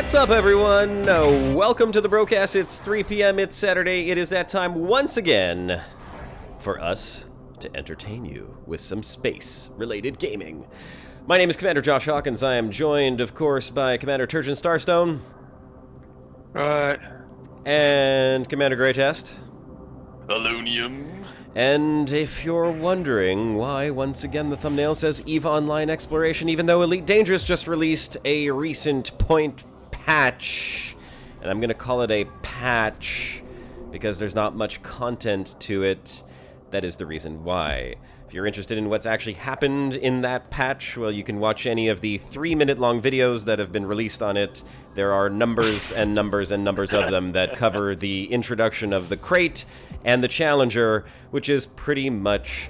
What's up, everyone? Welcome to the Brocast. It's 3 p.m. It's Saturday. It is that time once again for us to entertain you with some space-related gaming. My name is Commander Josh Hawkins. I am joined, of course, by Commander Turgeon Starstone. Right. And Commander Greytest. Alunium. And if you're wondering why, once again, the thumbnail says EVE Online Exploration, even though Elite Dangerous just released a recent point patch, and I'm going to call it a patch because there's not much content to it, that is the reason why. If you're interested in what's actually happened in that patch, well, you can watch any of the 3-minute-long videos that have been released on it. There are numbers and numbers and numbers of them that cover the introduction of the crate and the Challenger, which is pretty much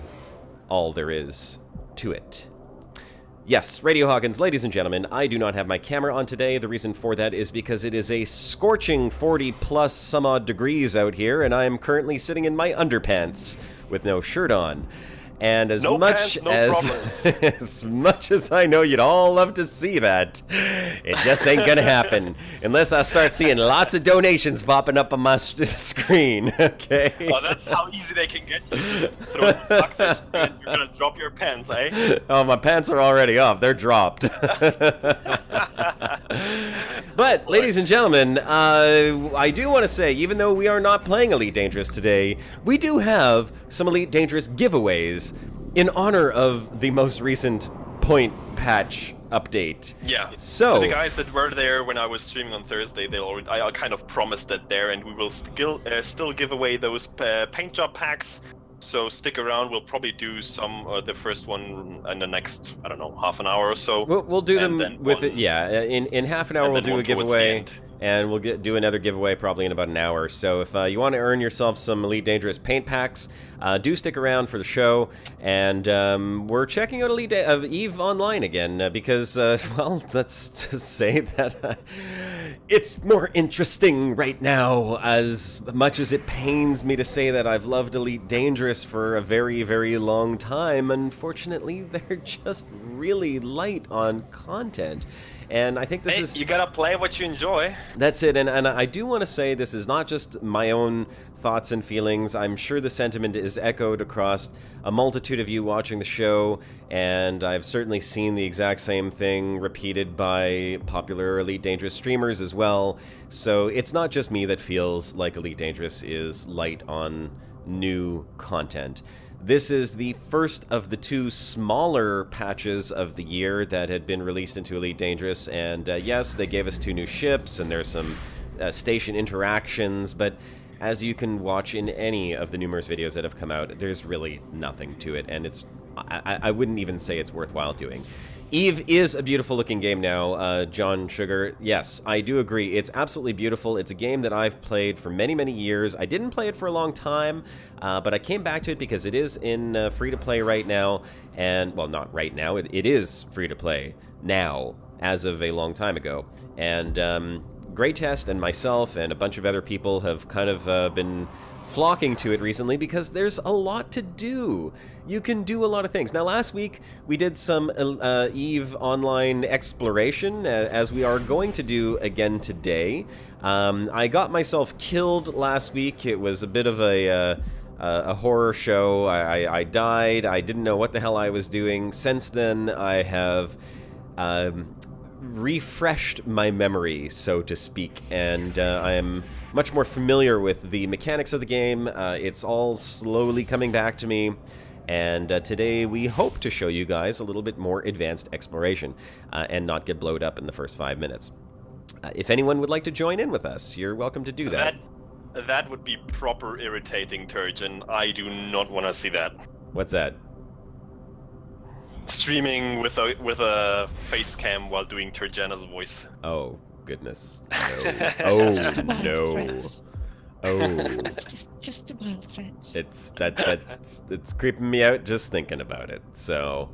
all there is to it. Yes, Radio Hawkins, ladies and gentlemen, I do not have my camera on today. The reason for that is because it is a scorching 40-plus some odd degrees out here, and I am currently sitting in my underpants with no shirt on. And as much as I know you'd all love to see that, it just ain't gonna happen unless I start seeing lots of donations popping up on my screen. Okay. Oh, that's how easy they can get you. Just throw the box at you and you're gonna drop your pants, eh? Oh, my pants are already off. They're dropped. But, ladies and gentlemen, I do want to say, even though we are not playing Elite Dangerous today, we do have some Elite Dangerous giveaways in honor of the most recent point patch update. Yeah. So the guys that were there when I was streaming on Thursday, I kind of promised that there, and we will still give away those paint job packs. So stick around. We'll probably do some the first one in the next, I don't know, half an hour or so. We'll do them with it. Yeah, in half an hour we'll do a giveaway, and we'll do another giveaway probably in about an hour. So if you want to earn yourself some Elite Dangerous paint packs, do stick around for the show. And we're checking out EVE Online again because, well, let's just say that it's more interesting right now. As much as it pains me to say that I've loved Elite Dangerous for a very, very long time, unfortunately, they're just really light on content. And I think this is... You gotta play what you enjoy. That's it, and I do want to say this is not just my own thoughts and feelings. I'm sure the sentiment is echoed across a multitude of you watching the show, and I've certainly seen the exact same thing repeated by popular Elite Dangerous streamers as well. So it's not just me that feels like Elite Dangerous is light on new content. This is the first of the 2 smaller patches of the year that had been released into Elite Dangerous, and yes, they gave us 2 new ships, and there's some station interactions, but as you can watch in any of the numerous videos that have come out, there's really nothing to it, and it's I wouldn't even say it's worthwhile doing. EVE is a beautiful looking game now, John Sugar. Yes, I do agree. It's absolutely beautiful. It's a game that I've played for many, many years. I didn't play it for a long time, but I came back to it because it is in free-to-play right now. And, well, not right now. It is free-to-play now, as of a long time ago. And Greytest and myself and a bunch of other people have kind of been flocking to it recently because there's a lot to do. You can do a lot of things. Now, last week, we did some EVE Online exploration, as we are going to do again today. I got myself killed last week. It was a bit of a horror show. I died. I didn't know what the hell I was doing. Since then, I have refreshed my memory, so to speak, and I am much more familiar with the mechanics of the game. It's all slowly coming back to me, and today we hope to show you guys a little bit more advanced exploration and not get blowed up in the first 5 minutes. If anyone would like to join in with us, you're welcome to do that. That would be proper irritating, Turgeon. I do not want to see that. What's that? Streaming with a face cam while doing Turgeon's voice. Oh goodness! No. Oh no! Oh, just a mild threat. It's creeping me out just thinking about it. So,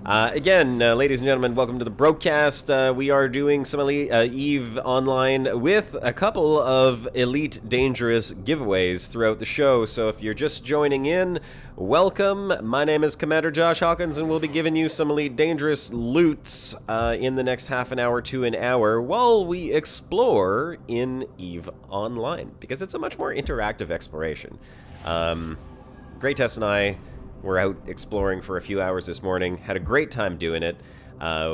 Again, ladies and gentlemen, welcome to the Brocast. We are doing some EVE Online with a couple of Elite Dangerous giveaways throughout the show. So if you're just joining in, welcome. My name is Commander Josh Hawkins, and we'll be giving you some Elite Dangerous loots in the next half an hour to an hour while we explore in EVE Online, because it's a much more interactive exploration. Greytest and I were out exploring for a few hours this morning, had a great time doing it.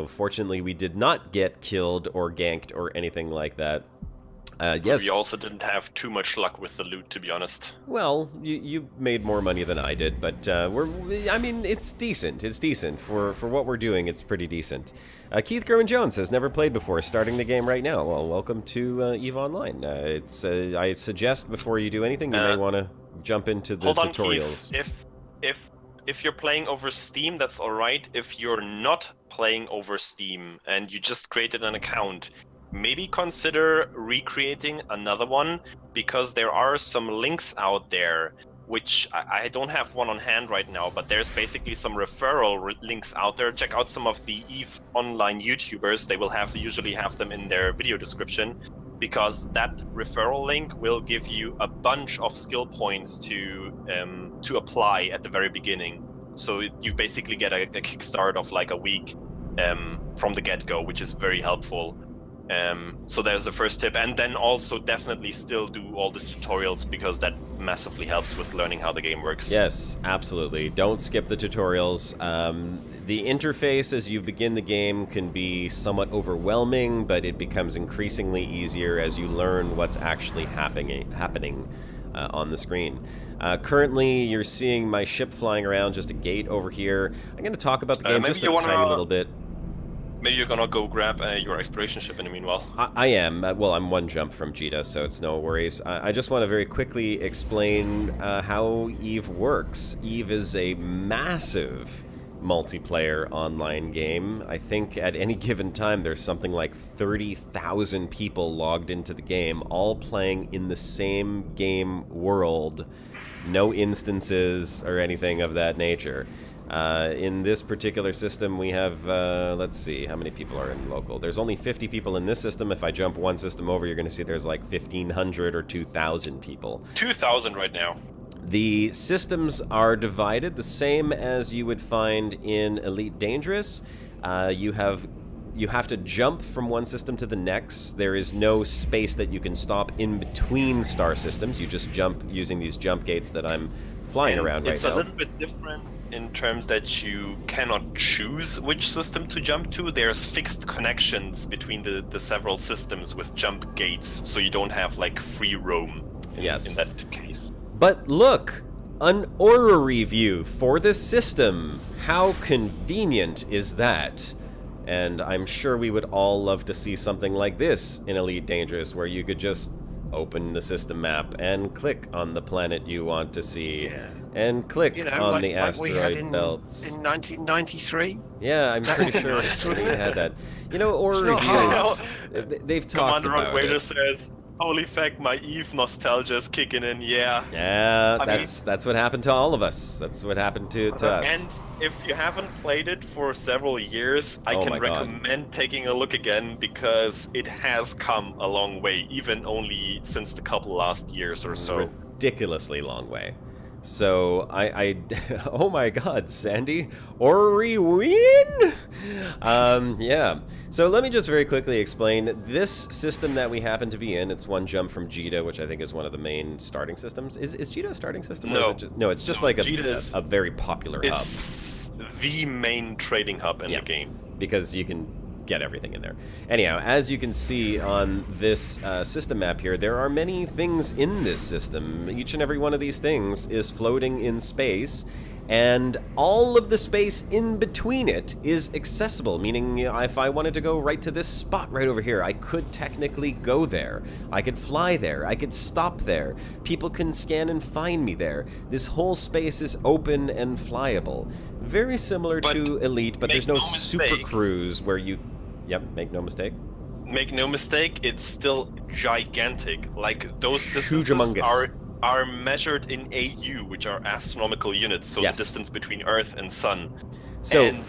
Fortunately, we did not get killed or ganked or anything like that. Yes. We also didn't have too much luck with the loot, to be honest. Well, you made more money than I did, but I mean, it's decent. It's decent. For what we're doing, it's pretty decent. Keith Gerwin-Jones has never played before, starting the game right now. Well, welcome to EVE Online. I suggest before you do anything, you may want to jump into the tutorials. Keith. If you're playing over Steam, that's alright. If you're not playing over Steam and you just created an account, maybe consider recreating another one, because there are some links out there, which I don't have one on hand right now, but there's basically some referral links out there. Check out some of the EVE Online YouTubers. They will usually have them in their video description, because that referral link will give you a bunch of skill points to apply at the very beginning. So you basically get a kickstart of like a week from the get-go, which is very helpful. So there's the first tip, and then also definitely still do all the tutorials, because that massively helps with learning how the game works. Yes, absolutely. Don't skip the tutorials. The interface as you begin the game can be somewhat overwhelming, but it becomes increasingly easier as you learn what's actually happening on the screen. Currently, you're seeing my ship flying around, just a gate over here. I'm going to talk about the game just a tiny little bit. Maybe you're gonna go grab your exploration ship in the meanwhile. I am. Well, I'm one jump from Jita, so it's no worries. I just want to very quickly explain how EVE works. EVE is a massive multiplayer online game. I think at any given time there's something like 30,000 people logged into the game, all playing in the same game world. No instances or anything of that nature. In this particular system, we have, let's see, how many people are in local? There's only 50 people in this system. If I jump one system over, you're going to see there's like 1,500 or 2,000 people. 2,000 right now. The systems are divided the same as you would find in Elite Dangerous. You have to jump from one system to the next. There is no space that you can stop in between star systems. You just jump using these jump gates that I'm flying around right now. It's a little bit different in terms that you cannot choose which system to jump to. There's fixed connections between the several systems with jump gates, so you don't have like free roam in that case. But look, an orrery view for this system. How convenient is that? And I'm sure we would all love to see something like this in Elite Dangerous, where you could just open the system map and click on the planet you want to see, and click on the asteroid belts. In 1993? Yeah, I'm pretty sure we had that. You know, orrery views, they've talked about Commander it. says, holy fuck, my EVE nostalgia is kicking in, Yeah, that's what happened to all of us. That's what happened to us. And if you haven't played it for several years, I can recommend taking a look again, because it has come a long way, even only since the last years or so. Ridiculously long way. So oh my God, Sandy, Ori win? Yeah. So let me just very quickly explain this system that we happen to be in. It's one jump from Jita, which I think is one of the main starting systems. Is Jita a starting system? No. No, it's just like a very popular hub. It's the main trading hub in the game. Because you can get everything in there. Anyhow, as you can see on this system map here, there are many things in this system. Each and every one of these things is floating in space, and all of the space in between it is accessible, meaning if I wanted to go right to this spot right over here, I could technically go there. I could fly there. I could stop there. People can scan and find me there. This whole space is open and flyable. Very similar to Elite, but there's no super cruise where you... Yep, make no mistake. Make no mistake, it's still gigantic. Like, those distances are measured in AU, which are astronomical units, so the distance between Earth and Sun. So, and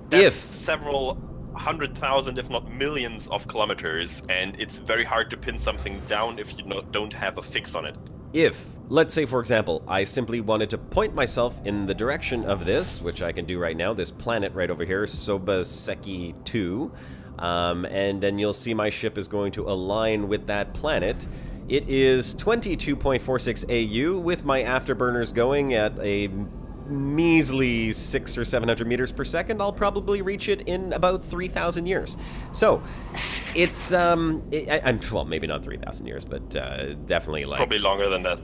That's several 100,000, if not millions, of kilometers, and it's very hard to pin something down if you don't have a fix on it. If, let's say, for example, I simply wanted to point myself in the direction of this, which I can do right now, this planet right over here, Sobaseki 2, and then you'll see my ship is going to align with that planet. It is 22.46 AU with my afterburners going at a measly 600 or 700 meters per second. I'll probably reach it in about 3,000 years. So, it's, well, maybe not 3,000 years, but definitely like... Probably longer than that.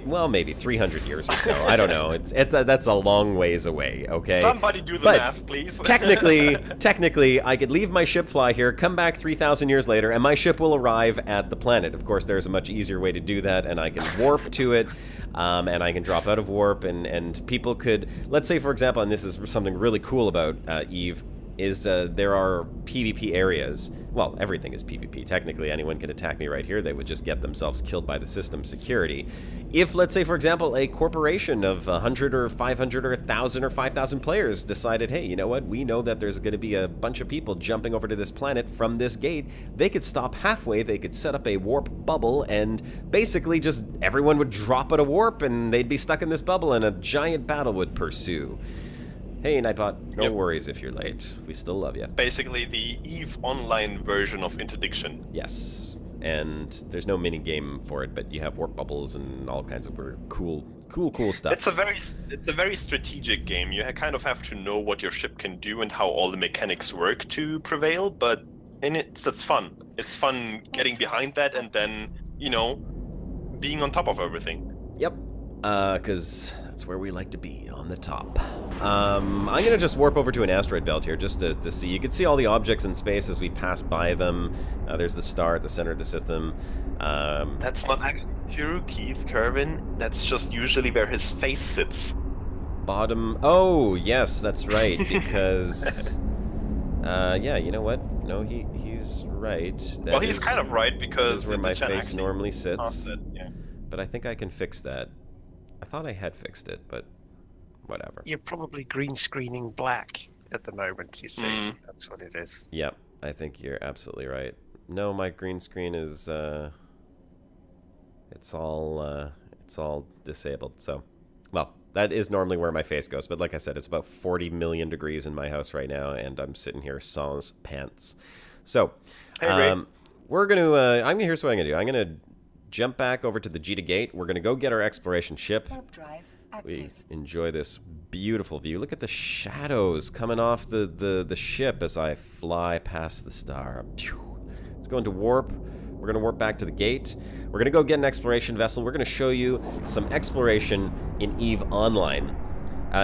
Well, maybe 300 years or so. I don't know. That's a long ways away, okay? Somebody do the math, please. technically, I could leave my ship fly here, come back 3,000 years later, and my ship will arrive at the planet. Of course, there's a much easier way to do that, and I can warp to it, and I can drop out of warp, and people could... Let's say, for example, and this is something really cool about Eve, is there are PvP areas. Well, everything is PvP. Technically, anyone could attack me right here. They would just get themselves killed by the system security. If, let's say, for example, a corporation of 100 or 500 or 1,000 or 5,000 players decided, hey, you know what? We know that there's going to be a bunch of people jumping over to this planet from this gate. They could stop halfway. They could set up a warp bubble, and basically just everyone would drop at a warp, and they'd be stuck in this bubble, and a giant battle would pursue. Hey, Nightbot, no worries if you're late. We still love you. Basically the EVE Online version of interdiction. Yes, and there's no mini game for it, but you have warp bubbles and all kinds of cool stuff. It's a very strategic game. You kind of have to know what your ship can do and how all the mechanics work to prevail, but that's fun. It's fun getting behind that and then, you know, being on top of everything. Yep. Because that's where we like to be, on the top. I'm gonna just warp over to an asteroid belt here, just to see. You can see all the objects in space as we pass by them. There's the star at the center of the system. That's not actually true, Keith Kervin. That's just usually where his face sits. Bottom... Oh, yes, that's right, because... yeah, you know what? No, he's right. Well, he's kind of right, because... That is where my face normally sits. Yeah. But I think I can fix that. I thought I had fixed it, but whatever. You're probably green screening black at the moment, you see. That's what it is. Yep, I think you're absolutely right. No, my green screen is, it's all disabled, so... Well, that is normally where my face goes, but like I said, it's about 40 million degrees in my house right now, and I'm sitting here sans pants. So, we're gonna, here's what I'm gonna do. I'm gonna jump back over to the Jita Gate. We're gonna go get our exploration ship. We enjoy this beautiful view. Look at the shadows coming off the ship as I fly past the star. Let's go into warp. We're going to warp back to the gate. We're going to go get an exploration vessel. We're going to show you some exploration in EVE Online.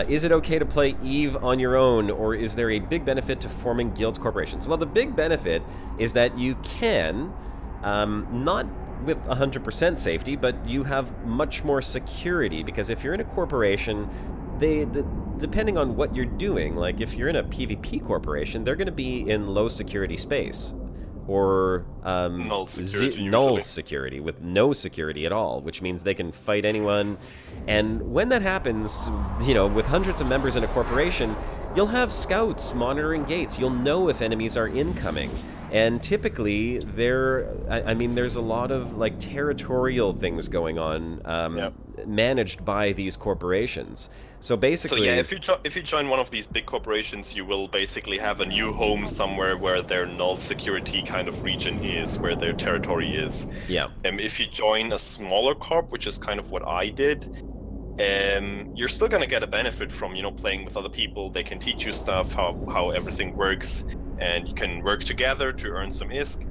Is it okay to play EVE on your own, or is there a big benefit to forming guilds corporations? Well, the big benefit is that you can, not with 100% safety, but you have much more security, because if you're in a corporation, depending on what you're doing, like if you're in a PvP corporation, they're going to be in low security space. Or null security with no security at all, which means they can fight anyone. And when that happens, you know, with hundreds of members in a corporation, you'll have scouts monitoring gates. You'll know if enemies are incoming. And typically, there's a lot of like territorial things going on, managed by these corporations. So basically, so yeah, if you join one of these big corporations, you will basically have a new home somewhere where their null security kind of region is, where their territory is. Yeah. If you join a smaller corp, which is kind of what I did, you're still gonna get a benefit from, you know, playing with other people. They can teach you stuff, how everything works, and you can work together to earn some ISK.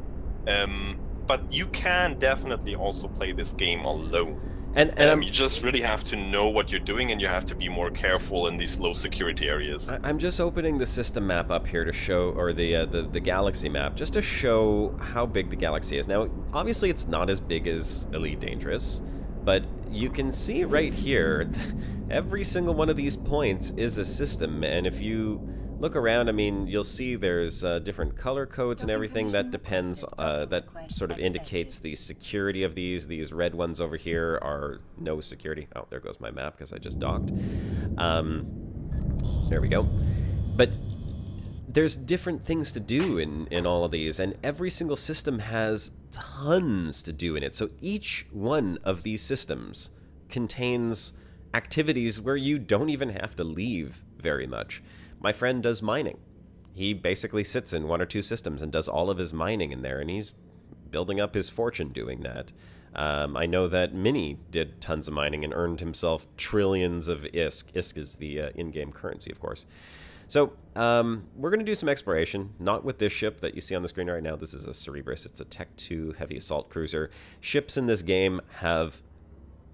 But you can definitely also play this game alone. And you just really have to know what you're doing, and you have to be more careful in these low security areas. I'm just opening the system map up here to show, or the galaxy map, just to show how big the galaxy is. Now, obviously it's not as big as Elite Dangerous, but you can see right here, every single one of these points is a system, and if you look around, I mean, you'll see there's different color codes and everything. That depends, that sort of indicates the security of these. These red ones over here are no security. Oh, there goes my map because I just docked. There we go. But there's different things to do in all of these, and every single system has tons to do in it. So each one of these systems contains activities where you don't even have to leave very much. My friend does mining. He basically sits in 1 or 2 systems and does all of his mining in there, and he's building up his fortune doing that. I know that Mini did tons of mining and earned himself trillions of ISK. ISK is the in-game currency, of course. So we're going to do some exploration, not with this ship that you see on the screen right now. This is a Cerberus. It's a Tech 2 heavy assault cruiser. Ships in this game have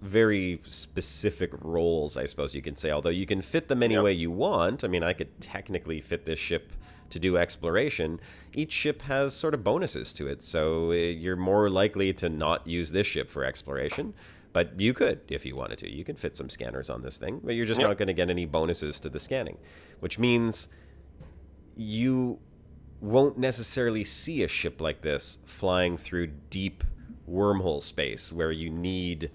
very specific roles, I suppose you can say, although you can fit them any way you want. I mean, I could technically fit this ship to do exploration. Each ship has sort of bonuses to it, so you're more likely to not use this ship for exploration, but you could if you wanted to. You can fit some scanners on this thing, but you're just not going to get any bonuses to the scanning, which means you won't necessarily see a ship like this flying through deep wormhole space where you need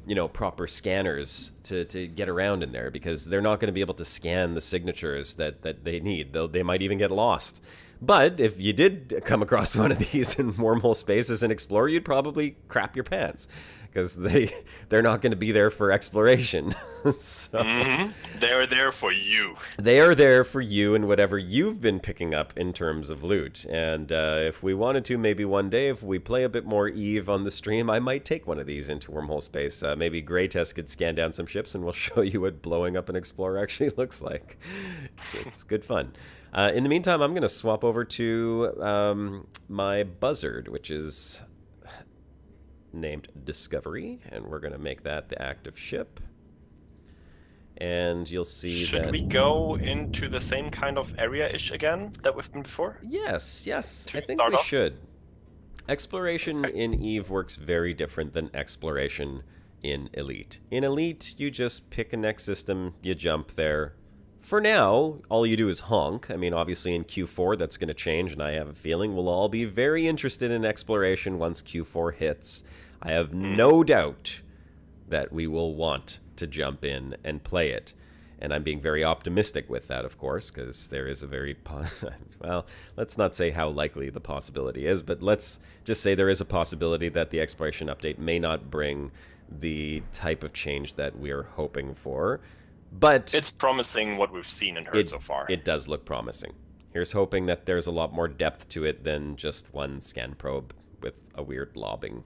you know, proper scanners to get around in there, because they're not going to be able to scan the signatures that they need. They might even get lost. But if you did come across one of these in wormhole spaces and explore, you'd probably crap your pants, because they're not going to be there for exploration. So, they're there for you. They are there for you and whatever you've been picking up in terms of loot. And if we wanted to, maybe one day, if we play a bit more EVE on the stream, I might take one of these into wormhole space. Maybe Greytest could scan down some ships and we'll show you what blowing up an explorer actually looks like. It's good fun. In the meantime, I'm going to swap over to my buzzard, which is named Discovery, and we're going to make that the active ship. And you'll see that... Should we go into the same kind of area-ish again that we've been before? Yes, I think we should. Exploration in EVE works very different than exploration in Elite. In Elite, you just pick a next system, you jump there. For now, all you do is honk. I mean, obviously in Q4 that's going to change, and I have a feeling we'll all be very interested in exploration once Q4 hits. I have no doubt that we will want to jump in and play it. And I'm being very optimistic with that, of course, because there is a very... well, let's not say how likely the possibility is, but let's just say there is a possibility that the exploration update may not bring the type of change that we're hoping for. But it's promising what we've seen and heard so far. It does look promising. Here's hoping that there's a lot more depth to it than just one scan probe with a weird lobbing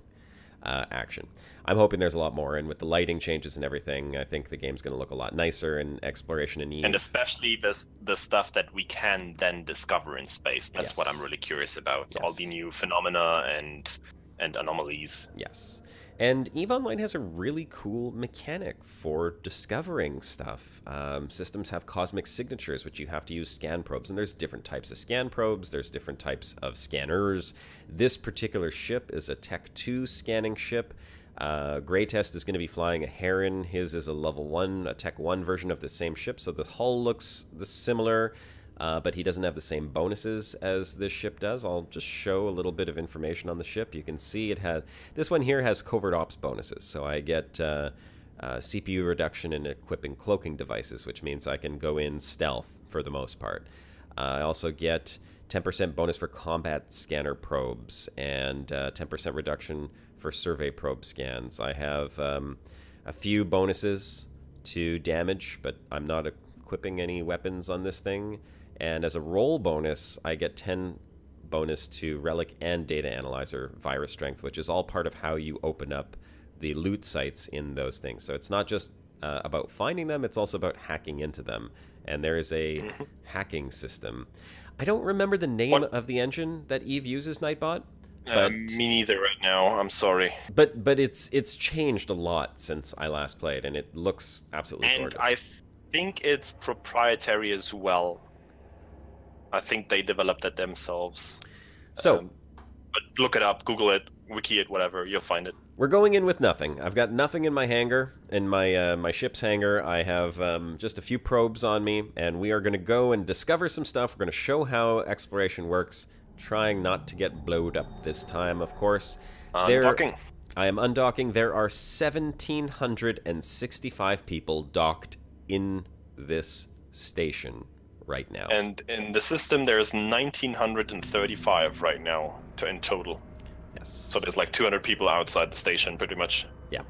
action. I'm hoping there's a lot more, and with the lighting changes and everything, I think the game's going to look a lot nicer in exploration and EVE. And especially the stuff that we can then discover in space. That's what I'm really curious about. All the new phenomena and anomalies. Yes. And EVE Online has a really cool mechanic for discovering stuff. Systems have cosmic signatures, which you have to use scan probes. And there's different types of scan probes. There's different types of scanners. This particular ship is a Tech 2 scanning ship. Greytest is going to be flying a Heron. His is a level 1, a Tech 1 version of the same ship. So the hull looks similar. But he doesn't have the same bonuses as this ship does. I'll just show a little bit of information on the ship. You can see it has... This one here has covert ops bonuses. So I get CPU reduction in equipping cloaking devices, which means I can go in stealth for the most part. I also get 10% bonus for combat scanner probes and 10% reduction for survey probe scans. I have a few bonuses to damage, but I'm not equipping any weapons on this thing. And as a roll bonus, I get 10 bonus to Relic and Data Analyzer Virus Strength, which is all part of how you open up the loot sites in those things. So it's not just about finding them, it's also about hacking into them. And there is a hacking system. I don't remember the name of the engine that EVE uses, Nightbot. But, me neither right now, I'm sorry. But it's changed a lot since I last played, and it looks absolutely gorgeous. I think it's proprietary as well. I think they developed it themselves. So, but look it up, Google it, wiki it, whatever, you'll find it. We're going in with nothing. I've got nothing in my hangar, in my ship's hangar. I have just a few probes on me, and we are going to go and discover some stuff. We're going to show how exploration works, trying not to get blowed up this time, of course. Undocking. I am undocking. There are 1,765 people docked in this station right now. And in the system, there's 1,935 right now in total. Yes. So there's like 200 people outside the station, pretty much. Yeah.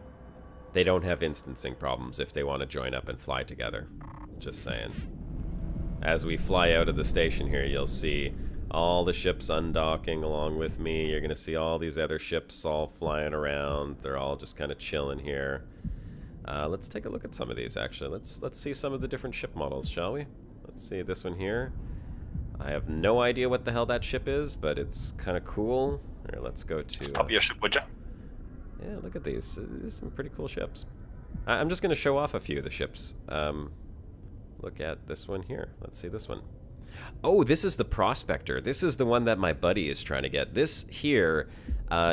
They don't have instancing problems if they want to join up and fly together. Just saying. As we fly out of the station here, you'll see all the ships undocking along with me. You're going to see all these other ships all flying around. They're all just kind of chilling here. Let's take a look at some of these, actually. Let's see some of the different ship models, shall we? Let's see this one here. I have no idea what the hell that ship is, but it's kind of cool. Here, let's go to... Stop your ship, would you? Yeah, look at these. These are some pretty cool ships. I'm just going to show off a few of the ships. Look at this one here. Let's see this one. Oh, this is the Prospector. This is the one that my buddy is trying to get. This here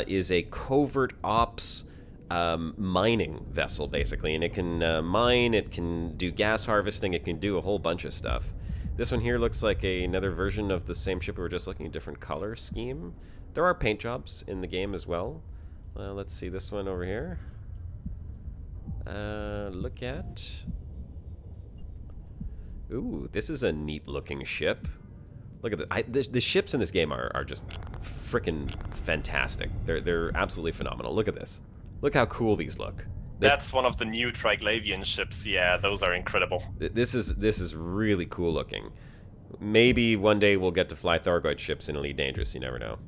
is a covert ops mining vessel, basically. And it can mine, it can do gas harvesting, it can do a whole bunch of stuff. This one here looks like another version of the same ship we were just looking at, different color scheme. There are paint jobs in the game as well. Let's see this one over here. Look at... Ooh, this is a neat looking ship. Look at the ships in this game are just freaking fantastic. They're absolutely phenomenal. Look at this. Look how cool these look. That's one of the new Triglavian ships. Yeah, those are incredible. This is really cool looking. Maybe one day we'll get to fly Thargoid ships in Elite Dangerous. You never know.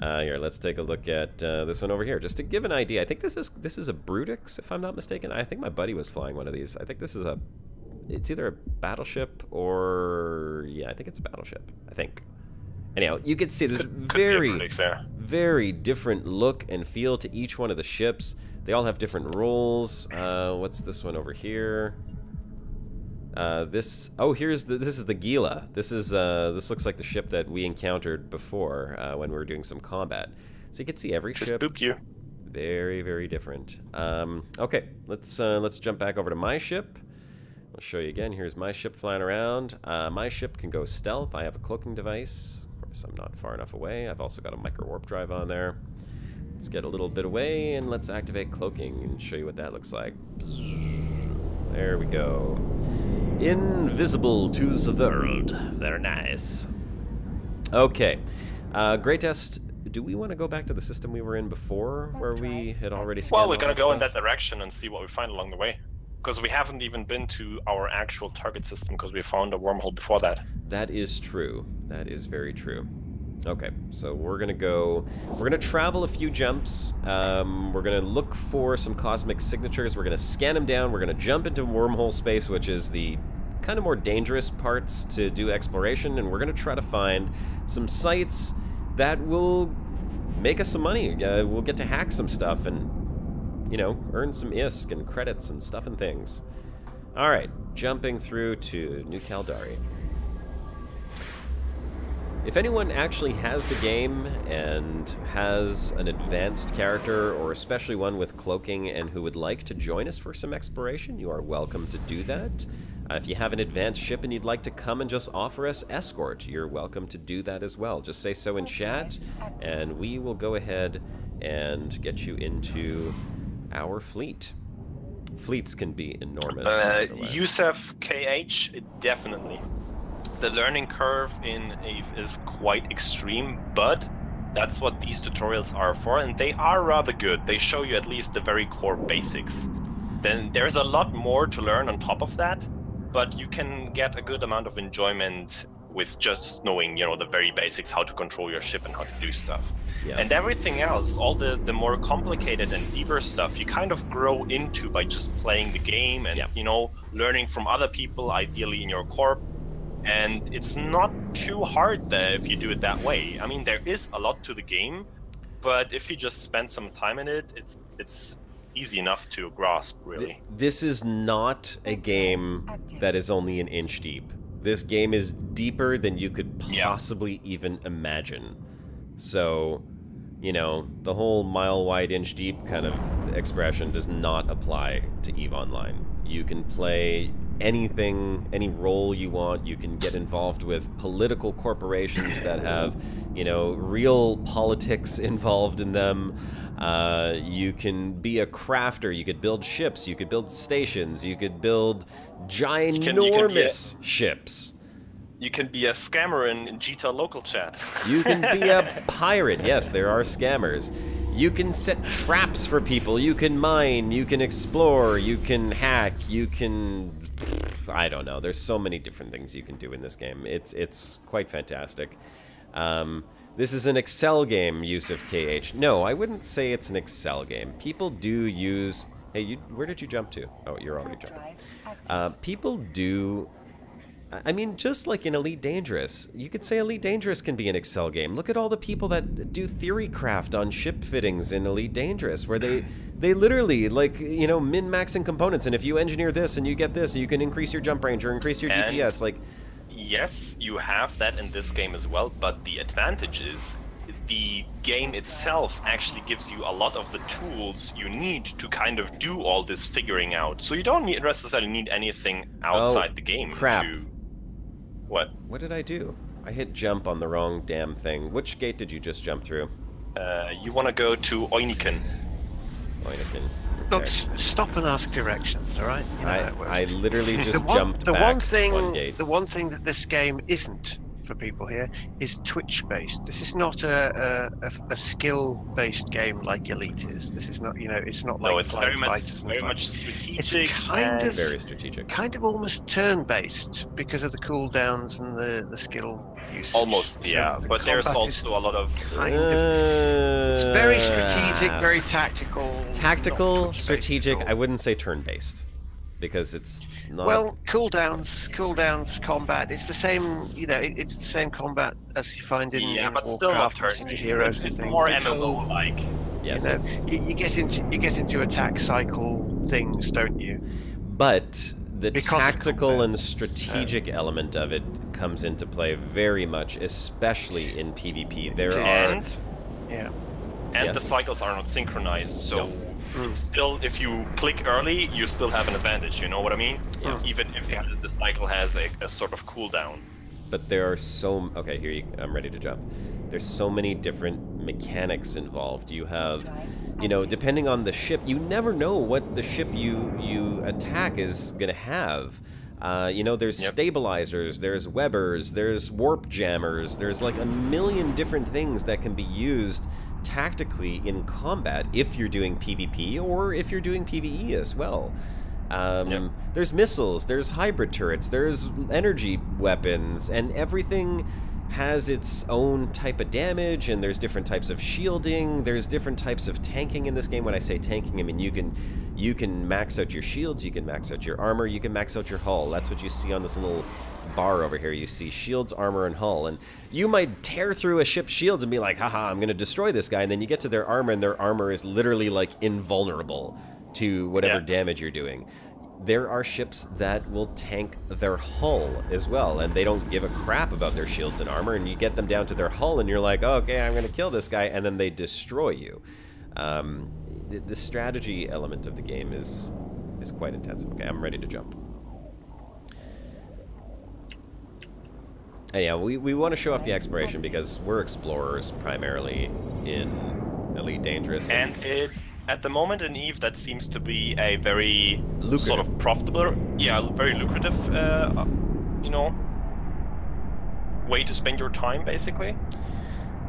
Here, let's take a look at this one over here, just to give an idea. I think this is a Brutix, if I'm not mistaken. I think my buddy was flying one of these. I think this is it's either a battleship or... Yeah, I think it's a battleship. I think. Anyhow, you can see this very different look and feel to each one of the ships. They all have different roles. What's this one over here? This is the Gila. This looks like the ship that we encountered before when we were doing some combat. So you can see every ship. Spooked you. Very, very different. Okay, let's jump back over to my ship. I'll show you again. Here's my ship flying around. My ship can go stealth. I have a cloaking device. Of course, I'm not far enough away. I've also got a micro warp drive on there. Let's get a little bit away and let's activate cloaking and show you what that looks like. There we go. Invisible to the world. Very nice. Okay. Great test. Do we want to go back to the system we were in before, where we had already scanned? Well, we're going to go in that direction and see what we find along the way. Because we haven't even been to our actual target system, because we found a wormhole before that. That is true. That is very true. Okay, so we're gonna travel a few jumps. We're gonna look for some cosmic signatures. We're gonna scan them down. We're gonna jump into wormhole space, which is the kind of more dangerous parts to do exploration, and we're gonna try to find some sites that will make us some money. We'll get to hack some stuff and, you know, earn some ISK and credits and stuff and things. All right, jumping through to New Caldari. If anyone actually has the game and has an advanced character, or especially one with cloaking, and who would like to join us for some exploration, you are welcome to do that. If you have an advanced ship and you'd like to come and just offer us escort, you're welcome to do that as well. Just say so in chat, and we will go ahead and get you into our fleet. Fleets can be enormous. Yusef KH, definitely. The learning curve in AVE is quite extreme, but that's what these tutorials are for, and they are rather good. They show you at least the very core basics. Then there's a lot more to learn on top of that, but you can get a good amount of enjoyment with just knowing, you know, the very basics, how to control your ship and how to do stuff. Yeah. And everything else, all the more complicated and deeper stuff, you kind of grow into by just playing the game and, you know, learning from other people, ideally in your corp. And it's not too hard if you do it that way. I mean, there is a lot to the game, but if you just spend some time in it, it's easy enough to grasp, really. This is not a game that is only an inch deep. This game is deeper than you could possibly even imagine. So, you know, the whole mile wide, inch deep kind of expression does not apply to EVE Online. You can play anything, any role you want. You can get involved with political corporations that have, you know, real politics involved in them. You can be a crafter. You could build ships. You could build stations. You could build ginormous ships. You can be a scammer in GTA local chat. You can be a pirate. Yes, there are scammers. You can set traps for people. You can mine. You can explore. You can hack. You can... I don't know. There's so many different things you can do in this game. It's quite fantastic. This is an Excel game, Yusuf KH. No, I wouldn't say it's an Excel game. People do use... Hey, where did you jump to? Oh, you're already jumping. People do... I mean, just like in Elite Dangerous, you could say Elite Dangerous can be an Excel game. Look at all the people that do theory craft on ship fittings in Elite Dangerous, where they literally, like, you know, min-maxing components, and if you engineer this and you get this, you can increase your jump range or increase your DPS, like... Yes, you have that in this game as well, but the advantage is the game itself actually gives you a lot of the tools you need to kind of do all this figuring out. So you don't necessarily need anything outside the game. Crap. What? What did I do? I hit jump on the wrong damn thing. Which gate did you just jump through? You want to go to Oiniken. Oiniken. Look, stop and ask directions, all right? You know how it works. I literally just jumped back one gate. The one thing that this game isn't for people here is Twitch-based. This is not a skill-based game like Elite is. This is not, you know, it's not like it's very much strategic. It's kind of very strategic. Kind of almost turn-based because of the cooldowns and the skill usage. Almost, yeah. But there's also a lot of it's very strategic, very tactical. Tactical, strategic. I wouldn't say turn-based. Because it's not... Well, cooldowns, combat. It's the same, you know. It's the same combat as you find in but Warcraft, still not City Heroes and things. More MMO-like. Yes, you get into attack cycle things, don't you? But the tactical and strategic element of it comes into play very much, especially in PvP. And the cycles are not synchronized, so. Still, if you click early, you still have an advantage, you know what I mean? Yeah. Even if the cycle has a sort of cooldown. But there are so... Okay, I'm ready to jump. There's so many different mechanics involved. You have, you know, depending on the ship, you never know what the ship you attack is going to have. You know, there's stabilizers, there's webbers, there's warp jammers, there's like a million different things that can be used tactically in combat if you're doing PvP or if you're doing PvE as well. There's missiles, there's hybrid turrets, there's energy weapons, and everything has its own type of damage, and there's different types of shielding, there's different types of tanking in this game. When I say tanking, I mean you can max out your shields, you can max out your armor, you can max out your hull. That's what you see on this little bar over here. You see shields, armor, and hull, and you might tear through a ship's shields and be like, haha, I'm gonna destroy this guy, and then you get to their armor, and their armor is literally like invulnerable to whatever damage you're doing. There are ships that will tank their hull as well, and they don't give a crap about their shields and armor, and you get them down to their hull, and you're like, oh, okay, I'm gonna kill this guy, and then they destroy you. The strategy element of the game is quite intense. Okay, I'm ready to jump. And yeah, we want to show off the exploration because we're explorers primarily in Elite Dangerous. And at the moment in EVE, that seems to be a very sort of profitable, very lucrative, you know, way to spend your time, basically.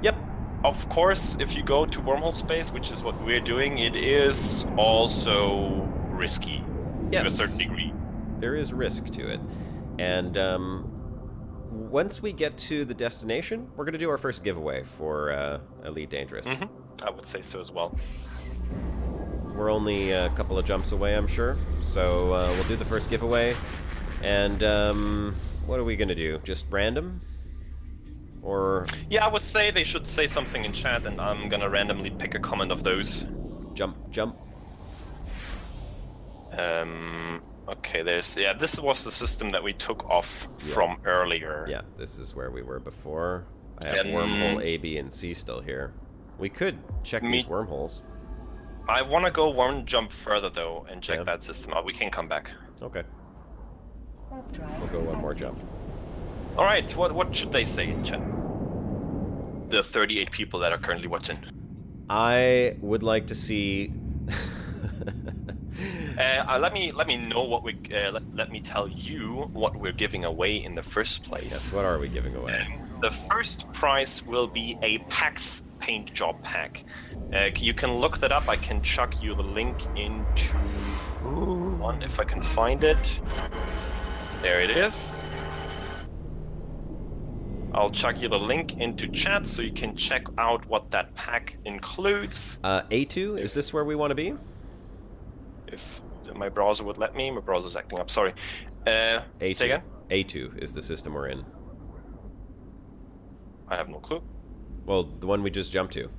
Yep. Of course, if you go to wormhole space, which is what we're doing, it is also risky to a certain degree. There is risk to it, and once we get to the destination, we're going to do our first giveaway for Elite Dangerous. I would say so as well. We're only a couple of jumps away, I'm sure, so we'll do the first giveaway. And what are we going to do? Just random? Or... Yeah, I would say they should say something in chat, and I'm going to randomly pick a comment of those. Jump. Okay, this was the system that we took off from earlier. Yeah, this is where we were before. I have wormhole A, B, and C still here. We could check these wormholes. I want to go one jump further, though, and check that system out. We can come back. Okay. We'll go one more jump. Alright, what should they say in chat? The 38 people that are currently watching. I would like to see... Let me know what we let me tell you what we're giving away in the first place. Yes, what are we giving away? The first prize will be a PAX paint job pack. You can look that up. I can chuck you the link into one if I can find it. There it is. I'll chuck you the link into chat so you can check out what that pack includes. A2, is this where we want to be? If my browser would let me. My browser's acting up, sorry. A2. Say again? A2 is the system we're in. I have no clue. Well, the one we just jumped to.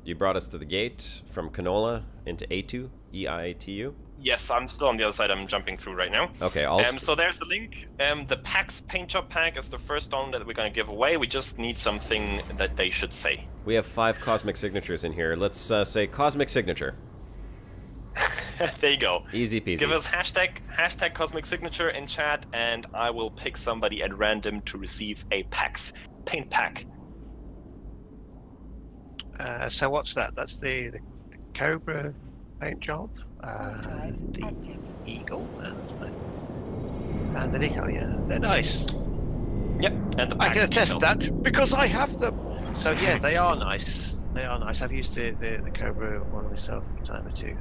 You brought us to the gate from Canola into A2, E-I-T-U? Yes, I'm still on the other side. I'm jumping through right now. Okay, so there's the link. The PAX paint job pack is the first one that we're going to give away. We just need something that they should say. We have 5 cosmic signatures in here. Let's say cosmic signature. There you go. Easy peasy. Give us hashtag cosmic signature in chat, and I will pick somebody at random to receive a PAX paint pack. So what's that? That's the Cobra paint job, the Eagle, and the Nickel. Yeah, they're nice. Yep, and the I PAX can attest detail. that because I have them. So yeah, they are nice. They are nice. I've used the Cobra one myself a time or two.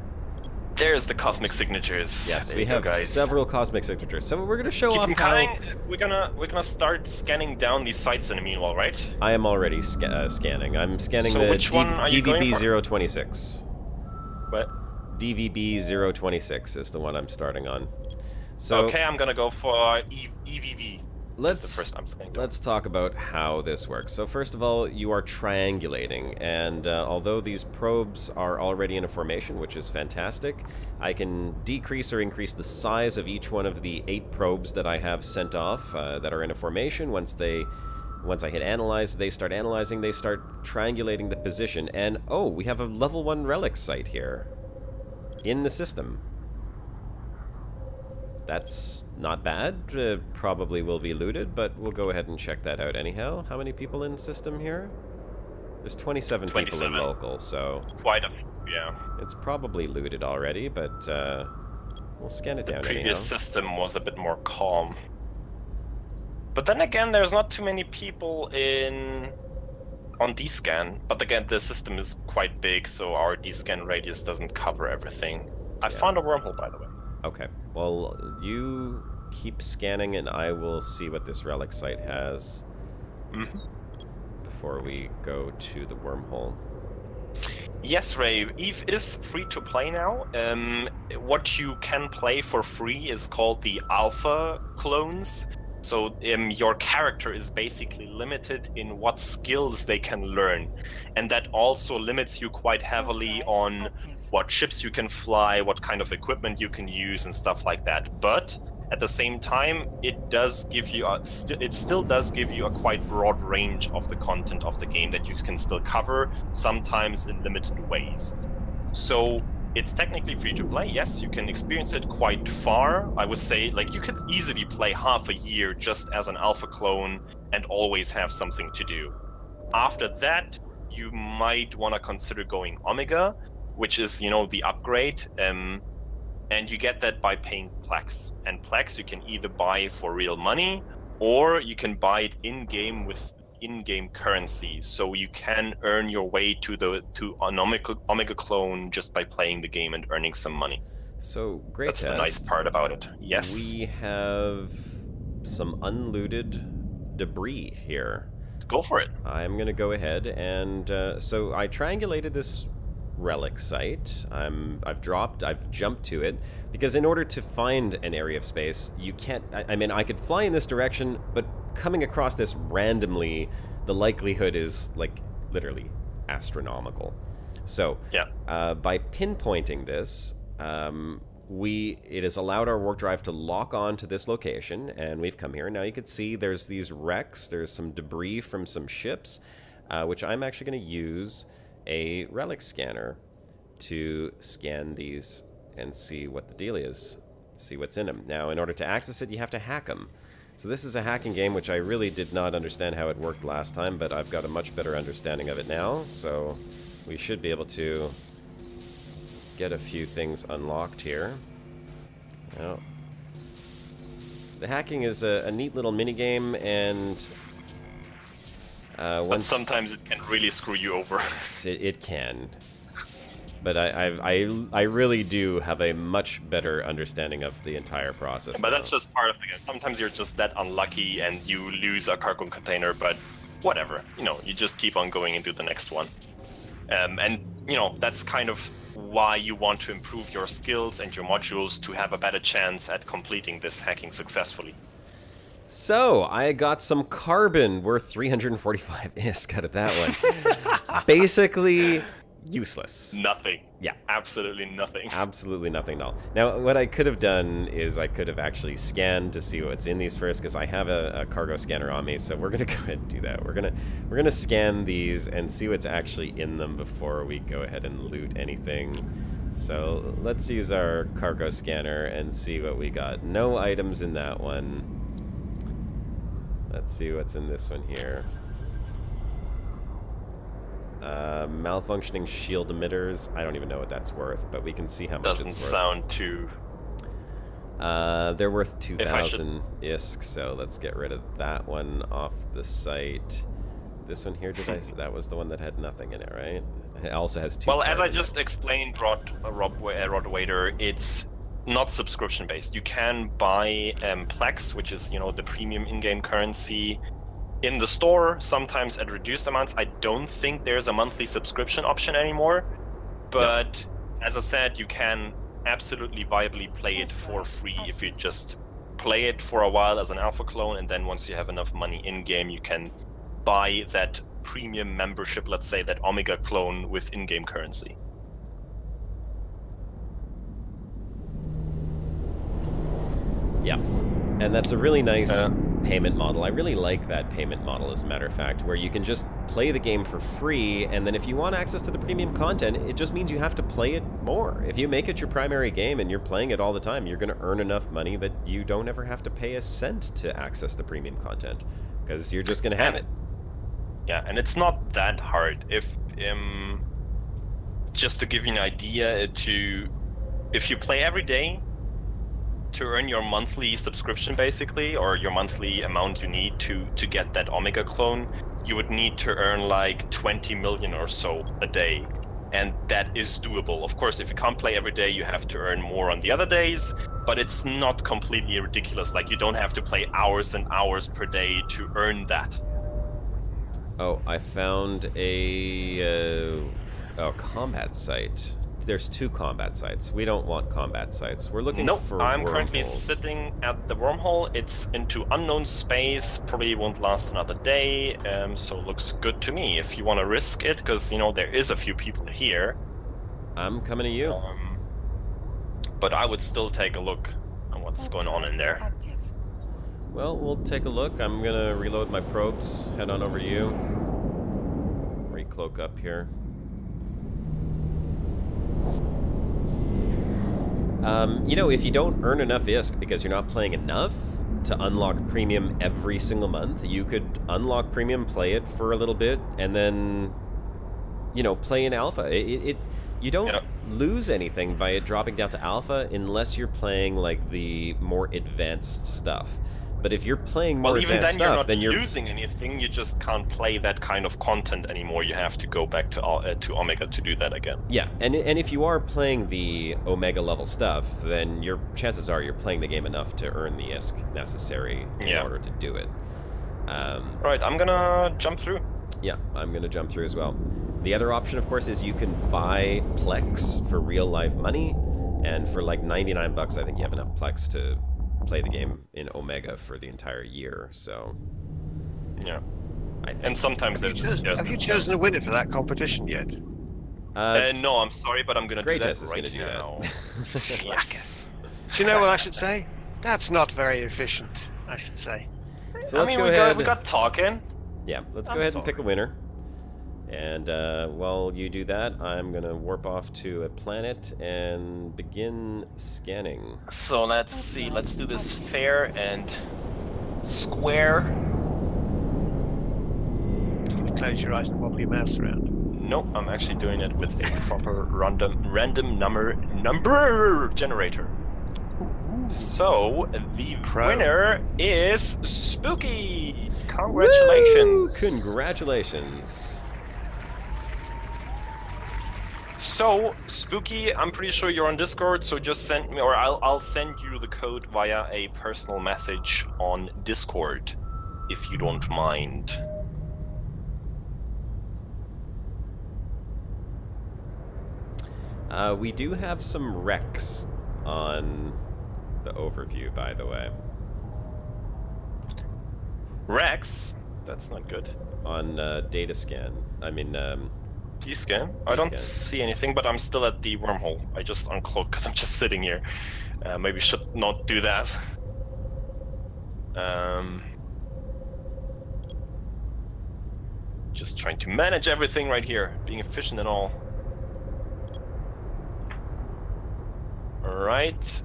There's the cosmic signatures. Yes, There we you go, have guys. several cosmic signatures. So we're going to show Keep off in how... mind, we're gonna start scanning down these sites in the meanwhile, right? I am already scanning. I'm scanning So the which one are you going for? DVB-026. What? DVB-026 is the one I'm starting on. So Okay, I'm gonna go for EVV. That's the first I'm scanning. Let's talk about how this works. So first of all, you are triangulating, and although these probes are already in a formation, which is fantastic, I can decrease or increase the size of each one of the 8 probes that I have sent off that are in a formation. Once I hit analyze, they start analyzing, they start triangulating the position, and oh, we have a level 1 relic site here in the system. That's not bad. Probably will be looted, but we'll go ahead and check that out anyhow. How many people in system here? There's 27 people in local, so... Quite a few, yeah. It's probably looted already, but we'll scan it down anyhow. The previous system was a bit more calm. But then again, there's not too many people on D-scan. But again, the system is quite big, so our D-scan radius doesn't cover everything. I found a wormhole, by the way. Okay. Well, you keep scanning, and I will see what this relic site has before we go to the wormhole. Yes, Ray. Eve is free to play now. What you can play for free is called the alpha clones. So your character is basically limited in what skills they can learn. And that also limits you quite heavily on what ships you can fly, what kind of equipment you can use, and stuff like that. But at the same time, it does give you it still does give you a quite broad range of the content of the game that you can still cover, sometimes in limited ways. So it's technically free to play. Yes, you can experience it quite far. I would say, like, you could easily play half a year just as an alpha clone and always have something to do. After that, you might want to consider going Omega, which is, you know, the upgrade, and you get that by paying Plex. And Plex you can either buy for real money, or you can buy it in-game with in-game currency, so you can earn your way to an Omega clone just by playing the game and earning some money. So, great. That's the nice part about it. Yes. We have some unlooted debris here. Go for it. I'm going to go ahead and... so I triangulated this relic site. I've jumped to it, because in order to find an area of space, you can't... I mean, I could fly in this direction, but coming across this randomly, the likelihood is, like, literally astronomical. So, yeah. By pinpointing this, it has allowed our warp drive to lock on to this location, and we've come here. Now you can see there's these wrecks, there's some debris from some ships, which I'm actually going to use a relic scanner to scan these and see what the deal is, see what's in them. Now, in order to access it, you have to hack them. So this is a hacking game, which I really did not understand how it worked last time, but I've got a much better understanding of it now, so we should be able to get a few things unlocked here. Oh. The hacking is a neat little minigame, and but sometimes it can really screw you over. It can. But I really do have a much better understanding of the entire process. But that's just part of the game. Sometimes you're just that unlucky and you lose a cargo container, but whatever. You know, you just keep on going and do the next one. And, you know, that's kind of why you want to improve your skills and your modules to have a better chance at completing this hacking successfully. So, I got some carbon worth 345 ISK out of that one. Basically useless. Nothing. Yeah. Absolutely nothing. Absolutely nothing at all. Now, what I could have done is I could have actually scanned to see what's in these first, because I have a cargo scanner on me, so we're gonna go ahead and do that. We're gonna scan these and see what's actually in them before we go ahead and loot anything. So let's use our cargo scanner and see what we got. No items in that one. Let's see what's in this one here. Malfunctioning shield emitters. I don't even know what that's worth, but we can see how much it's worth. Doesn't sound too... they're worth 2,000 ISK, so let's get rid of that one off the site. This one here, that was the one that had nothing in it, right? It also has 2. Well, as I just explained, Rod Wader, it's not subscription based. You can buy Plex, which is, you know, the premium in-game currency, in the store, sometimes at reduced amounts. I don't think there's a monthly subscription option anymore, but as I said, you can absolutely viably play it for free if you just play it for a while as an alpha clone, and then once you have enough money in-game, you can buy that premium membership, let's say that Omega clone with in-game currency. Yeah, and that's a really nice payment model. I really like that payment model, as a matter of fact, where you can just play the game for free, and then if you want access to the premium content, it just means you have to play it more. If you make it your primary game and you're playing it all the time, you're going to earn enough money that you don't ever have to pay a cent to access the premium content, because you're just going to have it. Yeah, and it's not that hard. If just to give you an idea, if you play every day, to earn your monthly subscription, basically, or your monthly amount you need to get that Omega clone, you would need to earn like 20 million or so a day, and that is doable. Of course, if you can't play every day, you have to earn more on the other days, but it's not completely ridiculous. Like, you don't have to play hours and hours per day to earn that. Oh, I found a combat site. There's 2 combat sites. We don't want combat sites. We're looking for I'm wormholes. Currently sitting at the wormhole. It's into unknown space. Probably won't last another day. So looks good to me. If you want to risk it, because, you know, there is a few people here. I'm coming to you. But I would still take a look at what's going on in there. Well, we'll take a look. I'm gonna reload my probes. Head on over to you. Recloak up here. You know, if you don't earn enough ISK because you're not playing enough to unlock premium every single month, you could unlock premium, play it for a little bit, and then, you know, play in alpha. You don't lose anything by it dropping down to alpha unless you're playing like the more advanced stuff. But if you're playing more advanced stuff, then you're losing anything. You just can't play that kind of content anymore. You have to go back to Omega to do that again. Yeah, and if you are playing the Omega level stuff, then your chances are you're playing the game enough to earn the ISK necessary in order to do it. Right, I'm gonna jump through. Yeah, I'm gonna jump through as well. The other option, of course, is you can buy Plex for real life money, and for like 99 bucks, I think you have enough Plex to play the game in Omega for the entire year. So yeah, I think. And sometimes have you chosen a winner for that competition yet? No, I'm sorry, but I'm gonna do that right now. Yes. Do you know what I should say? That's not very efficient, I should say. So let's go ahead. We got talking. Yeah, let's go ahead and pick a winner. And while you do that, I'm going to warp off to a planet and begin scanning. So let's see. Let's do this fair and square. You close your eyes and wobble your mouse around. No, I'm actually doing it with a proper random number generator. So the winner is Spooky. Congratulations! Woo! Congratulations. So Spooky, I'm pretty sure you're on Discord. So just send me, or I'll send you the code via a personal message on Discord, if you don't mind. We do have some wrecks on the overview, by the way. Rex? That's not good. On data scan. I mean, D-scan? I don't see anything, but I'm still at the wormhole. I just uncloaked because I'm just sitting here. Maybe should not do that. Just trying to manage everything right here, being efficient and all. Alright.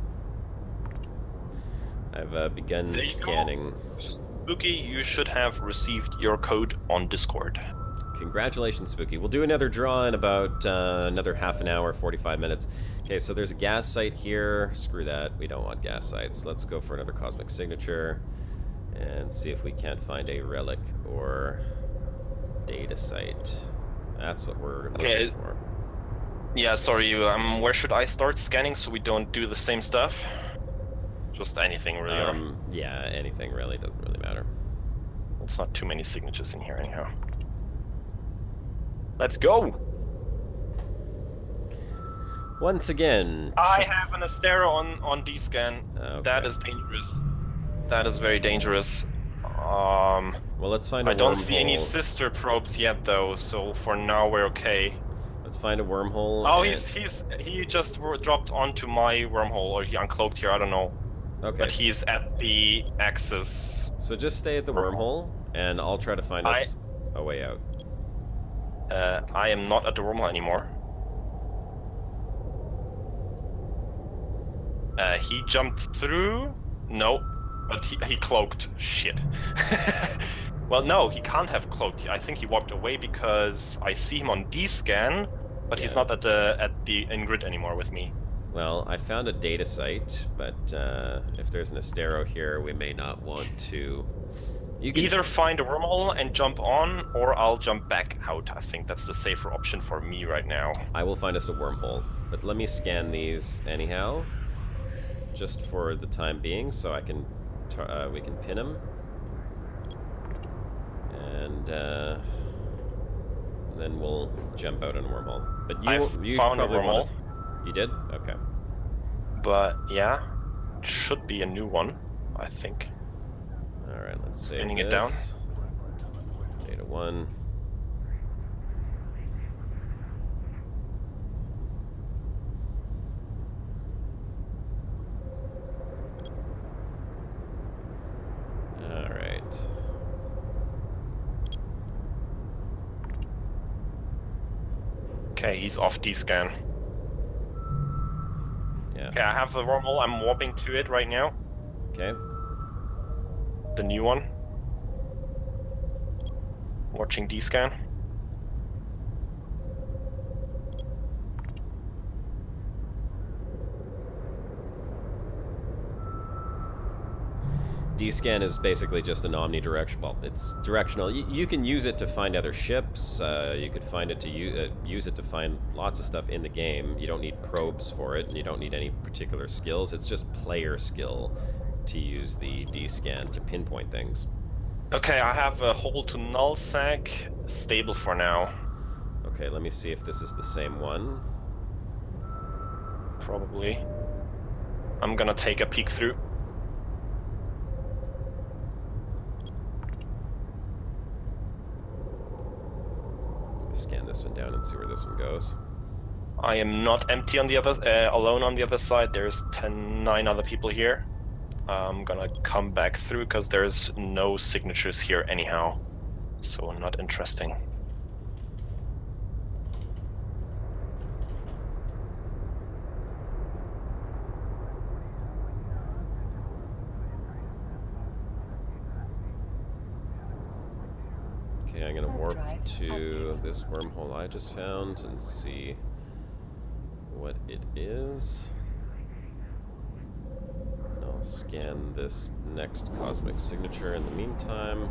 I've begun scanning. Spooky, you should have received your code on Discord. Congratulations, Spooky. We'll do another draw in about another half an hour, 45 minutes. Okay, so there's a gas site here. Screw that. We don't want gas sites. Let's go for another cosmic signature and see if we can't find a relic or data site. That's what we're looking for. Yeah, sorry, where should I start scanning so we don't do the same stuff? Just anything, really. Yeah, anything, really. Doesn't really matter. It's not too many signatures in here, anyhow. Let's go! Once again... I have an Astero on D-scan. Okay. That is dangerous. That is very dangerous. Well, let's find a wormhole. I don't see any sister probes yet, though, so for now we're okay. Let's find a wormhole. Oh, he just dropped onto my wormhole, or he uncloaked here, I don't know. Okay. But he's at the axis. So just stay at the wormhole, and I'll try to find us a way out. I am not at the wormhole anymore. He jumped through? No, but he cloaked. Shit. Well, no, he can't have cloaked. I think he walked away because I see him on D-scan, but he's not at the in-grid anymore with me. Well, I found a data site, but if there's an Astero here, we may not want to... You can either find a wormhole and jump on, or I'll jump back out. I think that's the safer option for me right now. I will find us a wormhole, but let me scan these anyhow, just for the time being, so I can we can pin them. And then we'll jump out on a wormhole. But you found probably a wormhole. You did? Okay. But yeah, it should be a new one, I think. All right, let's save Spinning it down. Data 1. All right. Okay, he's off D-scan. Yeah. Okay, I have the wormhole. I'm warping to it right now. Okay. The new one. Watching D-scan. D-scan is basically just an omnidirectional. Well, it's directional. You can use it to find other ships. You could find it to use it to find lots of stuff in the game. You don't need probes for it, and you don't need any particular skills. It's just player skill to use the D-scan to pinpoint things. Okay, I have a hole to nullsec stable for now. Okay, let me see if this is the same one. Probably. I'm gonna take a peek through. Scan this one down and see where this one goes. I am not empty on the other, alone on the other side. There's 9 other people here. I'm gonna come back through because there's no signatures here anyhow, so not interesting. Okay, I'm gonna warp to this wormhole I just found and see what it is. I'll scan this next cosmic signature in the meantime.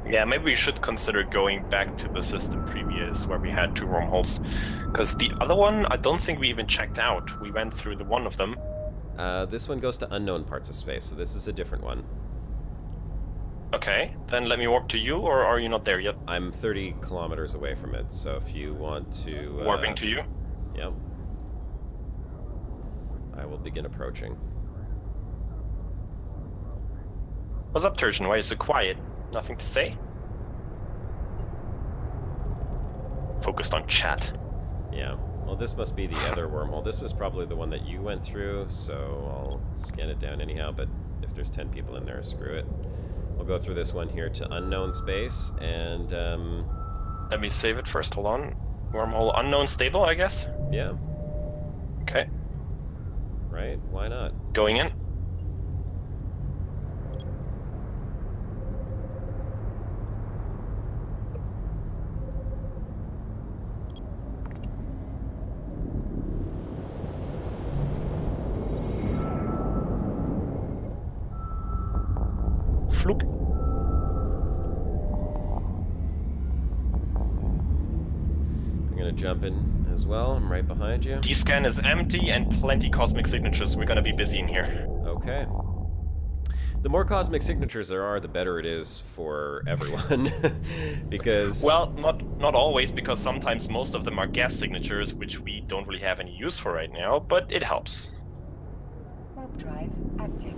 Yeah, maybe we should consider going back to the system previous where we had 2 wormholes. Because the other one, I don't think we even checked out. We went through the one of them. This one goes to unknown parts of space, so this is a different one. Okay, then let me warp to you, or are you not there yet? I'm 30 kilometers away from it, so if you want to... Warping to you? Yep. I will begin approaching. What's up, Turgeon? Why are you so quiet? Nothing to say? Focused on chat. Yeah. Well, this must be the other wormhole. This was probably the one that you went through, so I'll scan it down anyhow, but if there's 10 people in there, screw it. We'll go through this one here to unknown space, and... Let me save it first, hold on. Wormhole unknown stable, I guess? Yeah. Okay. Right? Why not? Going in. Floop. I'm gonna jump in as well. I'm right behind you. D-scan is empty and plenty cosmic signatures. We're gonna be busy in here. Okay. The more cosmic signatures there are, the better it is for everyone. Because... Well, not always, because sometimes most of them are gas signatures, which we don't really have any use for right now, but it helps. Warp drive active.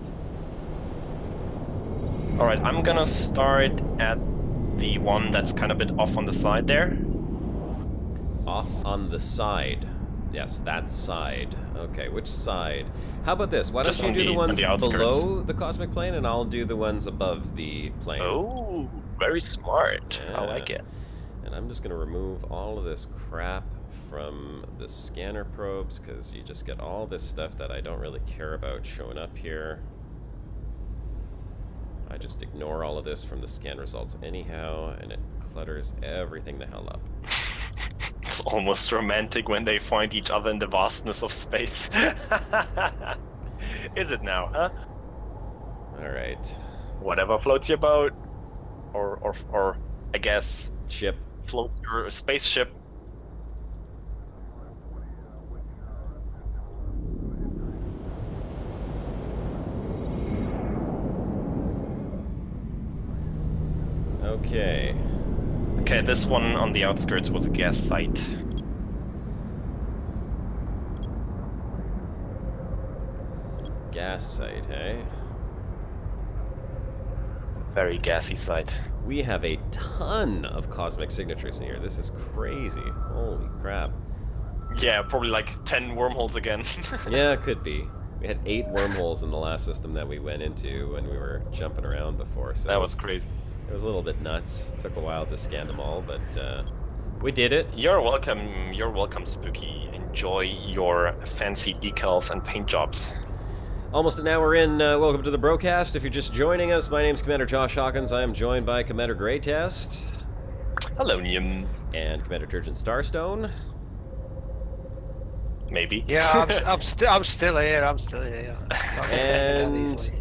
Alright, I'm gonna start at the one that's kind of a bit off on the side there. Off on the side. Yes, that side. Okay, which side? How about this? Why don't you do the ones below the cosmic plane, and I'll do the ones above the plane. Oh, very smart. Yeah. I like it. And I'm just going to remove all of this crap from the scanner probes, because you just get all this stuff that I don't really care about showing up here. I just ignore all of this from the scan results anyhow, and it clutters everything the hell up. It's almost romantic when they find each other in the vastness of space. Is it now, huh? Alright. Whatever floats your boat. Or I guess... Ship. Floats your spaceship. Okay. Okay, this one on the outskirts was a gas site. Gas site, hey? Very gassy site. We have a ton of cosmic signatures in here. This is crazy. Holy crap. Yeah, probably like 10 wormholes again. Yeah, it could be. We had 8 wormholes in the last system that we went into when we were jumping around before. So That was crazy. It was a little bit nuts. It took a while to scan them all, but we did it. You're welcome, Spooky. Enjoy your fancy decals and paint jobs. Almost an hour in. Welcome to the Brocast. If you're just joining us, my name's Commander Josh Hawkins. I am joined by Commander Greytest. Hello, Niam. And Commander Turgeon Starstone. Maybe. Yeah, I'm still here. I'm still here. And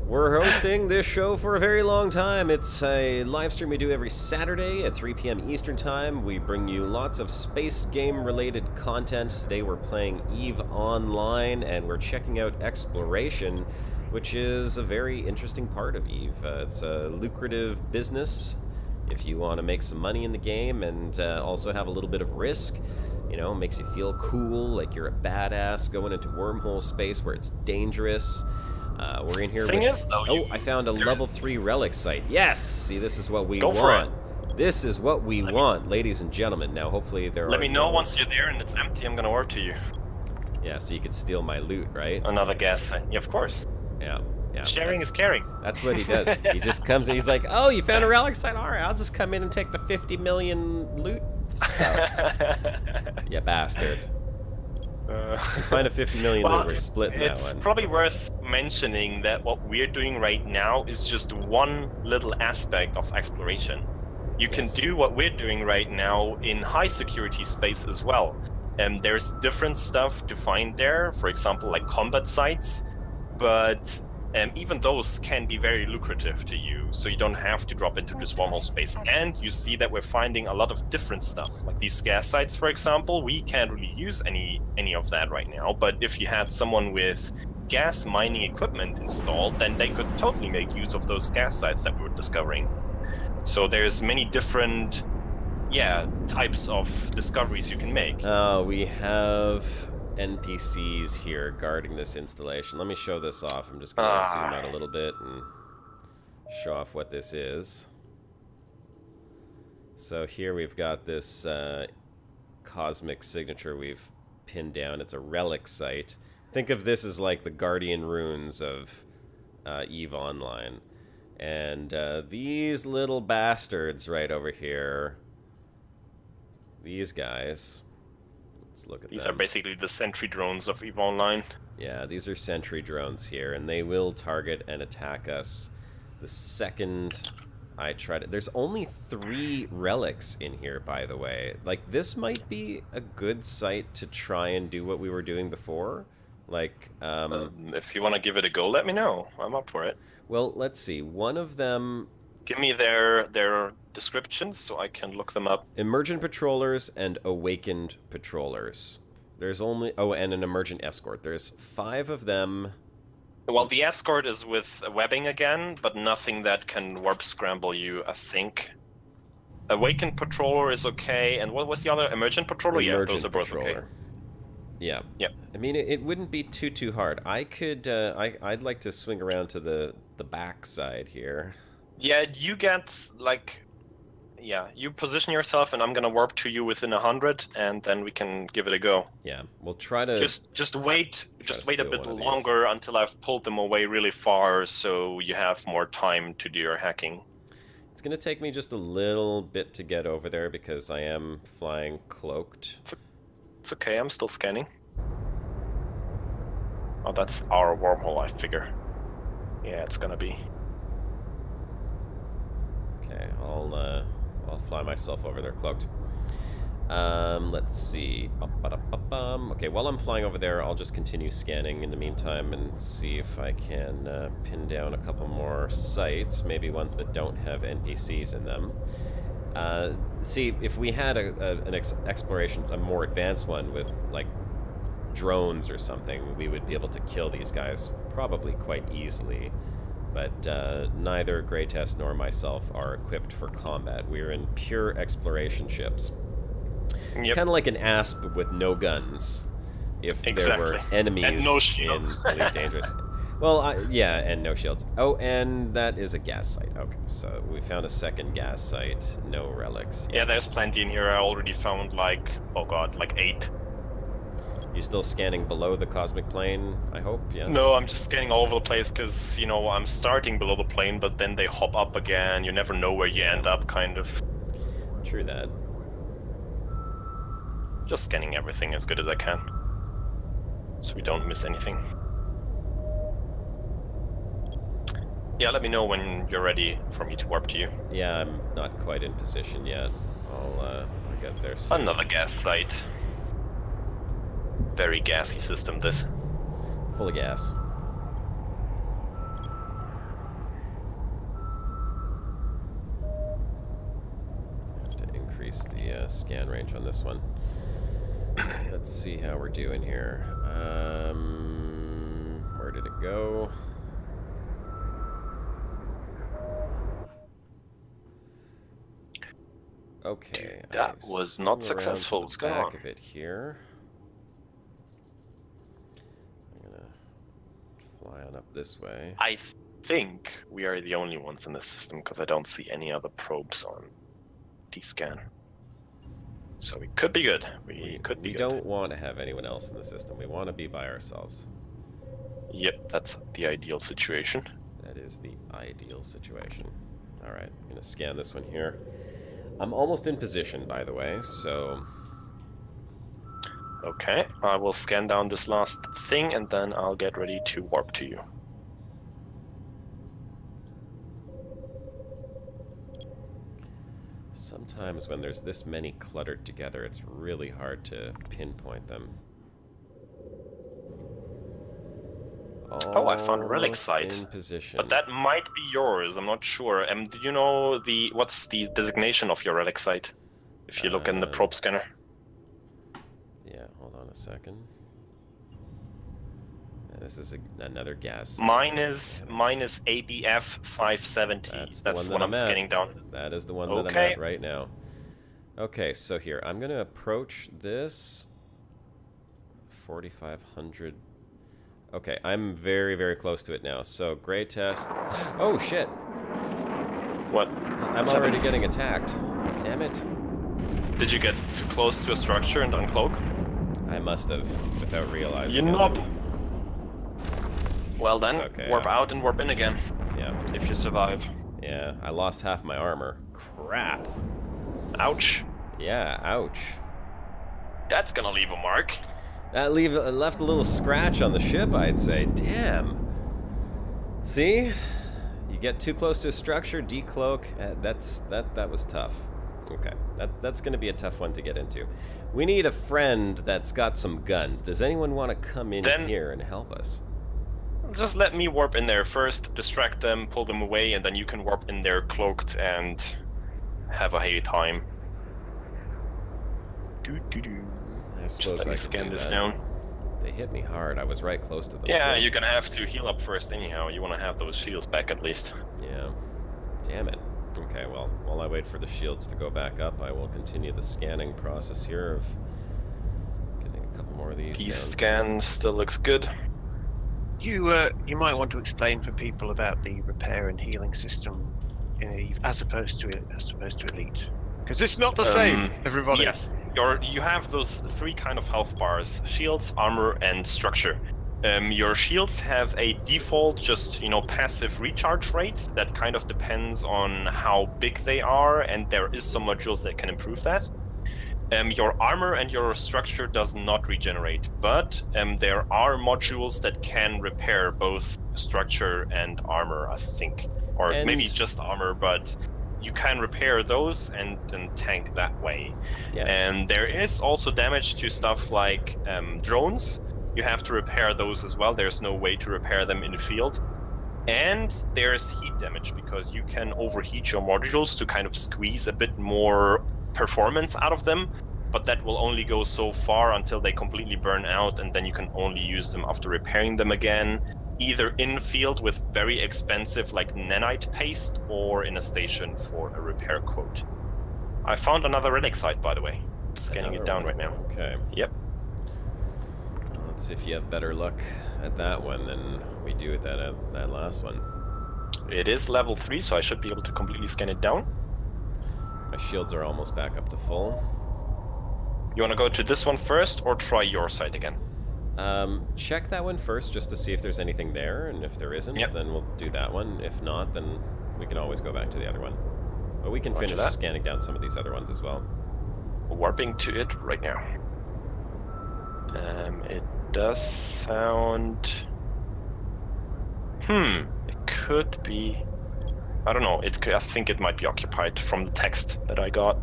we're hosting this show for a very long time. It's a live stream we do every Saturday at 3 p.m. Eastern Time. We bring you lots of space game-related content. Today we're playing EVE Online, and we're checking out exploration, which is a very interesting part of EVE. It's a lucrative business if you want to make some money in the game and also have a little bit of risk. You know, makes you feel cool, like you're a badass going into wormhole space where it's dangerous. We're in here I found a level 3 relic site. Yes! See, this is what we want. This is what we want, ladies and gentlemen. Now, hopefully there are... Let me know once you're there and it's empty, I'm gonna warp to you. Yeah, so you could steal my loot, right? Another gas site. Yeah, of course. Yeah. Sharing is caring. That's what he does. He just comes and he's like, oh, you found a relic site? Alright, I'll just come in and take the 50 million loot stuff. You bastard. You find a 50 million, Well, then we're splitting that it's one. probably worth mentioning that what we're doing right now is just one little aspect of exploration. You can Yes. do what we're doing right now in high security space as well. There's different stuff to find there, for example, like combat sites, but even those can be very lucrative to you, so you don't have to drop into this wormhole space. And you see that we're finding a lot of different stuff, like these gas sites, for example. We can't really use any of that right now, but if you had someone with gas mining equipment installed, then they could totally make use of those gas sites that we were discovering. So there's many different, types of discoveries you can make. We have NPCs here guarding this installation. Let me show this off. I'm just going to zoom out a little bit and show off what this is. So here we've got this cosmic signature we've pinned down. It's a relic site. Think of this as like the guardian runes of EVE Online. And these little bastards right over here, these guys, let's look at These them. are basically the sentry drones of EVE Online. Yeah, these are sentry drones here, and they will target and attack us the second I try to... There's only 3 relics in here, by the way. Like, this might be a good site to try and do what we were doing before. Like, if you want to give it a go, let me know. I'm up for it. Well, let's see. One of them... Give me their descriptions so I can look them up. Emergent patrollers and awakened patrollers. There's only... Oh, and an emergent escort. There's 5 of them. Well, the escort is with webbing again, but nothing that can warp scramble you, I think. Awakened patroller is okay, and what was the other? Emergent patroller? Yeah, those are both okay. Yeah. Yep. I mean, it wouldn't be too hard. I could... I'd like to swing around to the back side here. Yeah, you get, like... Yeah, you position yourself, and I'm gonna warp to you within 100, and then we can give it a go. Yeah, we'll try to... Just wait a bit longer until I've pulled them away really far, so you have more time to do your hacking. It's gonna take me just a little bit to get over there, because I am flying cloaked. It's okay, I'm still scanning. Oh, that's our wormhole, I figure. Yeah, it's gonna be. Okay, I'll fly myself over there cloaked. Let's see. Okay, while I'm flying over there, I'll just continue scanning in the meantime and see if I can pin down a couple more sites, maybe ones that don't have NPCs in them. See, if we had an exploration, a more advanced one with, like, drones or something, we would be able to kill these guys probably quite easily. But neither Greytest nor myself are equipped for combat. We're in pure exploration ships. Yep. Kind of like an asp with no guns. If there were enemies and no shields. in Elite Dangerous. Well, yeah, and no shields. Oh, and that is a gas site. Okay, so we found a second gas site. No relics. Yeah, there's plenty in here. I already found, like, oh god, like 8. You still scanning below the cosmic plane, I hope? Yes? No, I'm just scanning all over the place because, you know, I'm starting below the plane, but then they hop up again. You never know where you end up, kind of. True that. Just scanning everything as good as I can, so we don't miss anything. Yeah, let me know when you're ready for me to warp to you. Yeah, I'm not quite in position yet. I'll get there soon. Another gas site. Very gassy system, this. Full of gas. I have to increase the scan range on this one. Let's see how we're doing here. Where did it go? Okay. Dude, that was not successful. What's going on? Back of it here. I'm gonna fly on up this way. I think we are the only ones in the system because I don't see any other probes on D-scan. So we could be good. We could be good. We don't want to have anyone else in the system. We want to be by ourselves. Yep, that's the ideal situation. That is the ideal situation. Alright, I'm going to scan this one here. I'm almost in position, by the way, so... Okay, I will scan down this last thing and then I'll get ready to warp to you. Sometimes when there's this many cluttered together, it's really hard to pinpoint them. Oh, I found a relic Almost site. in position. But that might be yours, I'm not sure. Do you know what's the designation of your relic site? If you look in the probe scanner. Yeah, hold on a second. This is another gas. Mine is ABF 570. That's the one I'm scanning down. That is the one that I'm at right now. Okay, so here, I'm going to approach this 4,500. Okay, I'm very, very close to it now. So, gray test. Oh, shit. What? I'm already getting attacked. Damn it. Did you get too close to a structure and uncloak? I must have, without realizing. You knob! Well then, okay, warp out and warp in again. Yeah. If you survive. Yeah, I lost half my armor. Crap. Ouch. Yeah, ouch. That's gonna leave a mark. That left a little scratch on the ship, I'd say. Damn. See? You get too close to a structure, decloak. That was tough. Okay, that's going to be a tough one to get into. We need a friend that's got some guns. Does anyone want to come in here and help us? Just let me warp in there first, distract them, pull them away, and then you can warp in there cloaked and have a hey time. I suppose just let me scan this down. They hit me hard. I was right close to them. Yeah, you're gonna have to heal up first anyhow. You want to have those shields back at least. Yeah. Damn it. Okay, well, while I wait for the shields to go back up, I will continue the scanning process here of getting a couple more of these Piece down. scan still looks good. You might want to explain for people about the repair and healing system, as opposed to elite, because it's not the same. Everybody. Yes, you have those three kind of health bars: shields, armor, and structure. Your shields have a default, just passive recharge rate that kind of depends on how big they are, and there is some modules that can improve that. Your armor and your structure does not regenerate, but there are modules that can repair both structure and armor, I think, or maybe just armor, but you can repair those and tank that way. Yeah. And there is also damage to stuff like drones. You have to repair those as well. There's no way to repair them in the field. And there's heat damage, because you can overheat your modules to kind of squeeze a bit more performance out of them, but that will only go so far until they completely burn out, and then you can only use them after repairing them again, either in field with very expensive like nanite paste, or in a station for a repair quote. I found another relic site, by the way. Scanning it down right now. Okay. Yep. Let's see if you have better luck at that one than we do at that last one. It is level 3, so I should be able to completely scan it down. My shields are almost back up to full. You want to go to this one first, or try your site again? Check that one first, just to see if there's anything there, and if there isn't, then we'll do that one. If not, then we can always go back to the other one. But we can finish scanning down some of these other ones as well. Warping to it right now. It does sound... It could be... I don't know, I think it might be occupied from the text that I got.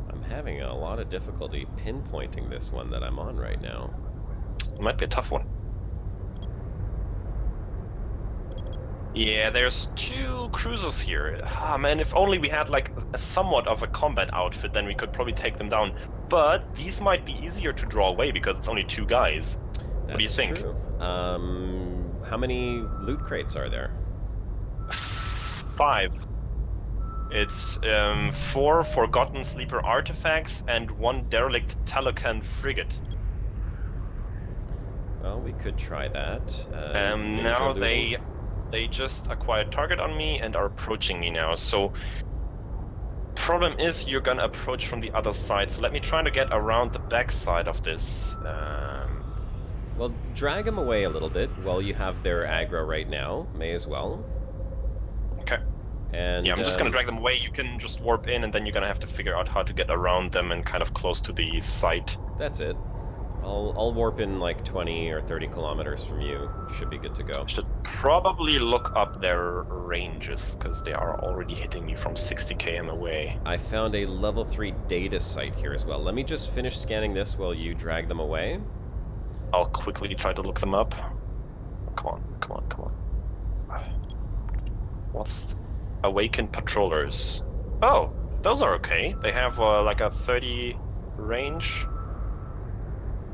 I'm having a lot of difficulty pinpointing this one that I'm on right now. It might be a tough one. Yeah, there's 2 cruisers here. Ah, man, if only we had like a somewhat of a combat outfit, then we could probably take them down. But these might be easier to draw away because it's only 2 guys. What do you think? True. How many loot crates are there? 5. It's 4 forgotten sleeper artifacts and 1 derelict Talocan frigate. Well, we could try that. Now they just acquired target on me and are approaching me now. So problem is you're gonna approach from the other side. So let me try to get around the back side of this. Well, drag them away a little bit while you have their aggro right now. May as well. Okay. And yeah, I'm just gonna drag them away. You can just warp in, and then you're gonna have to figure out how to get around them and kind of close to the site. That's it. I'll warp in like 20 or 30 kilometers from you. Should be good to go. Should probably look up their ranges, because they are already hitting me from 60 km away. I found a level 3 data site here as well. Let me just finish scanning this while you drag them away. I'll quickly try to look them up. Come on, come on, come on. What's Awakened Patrollers? Oh, those are okay. They have like a 30 range.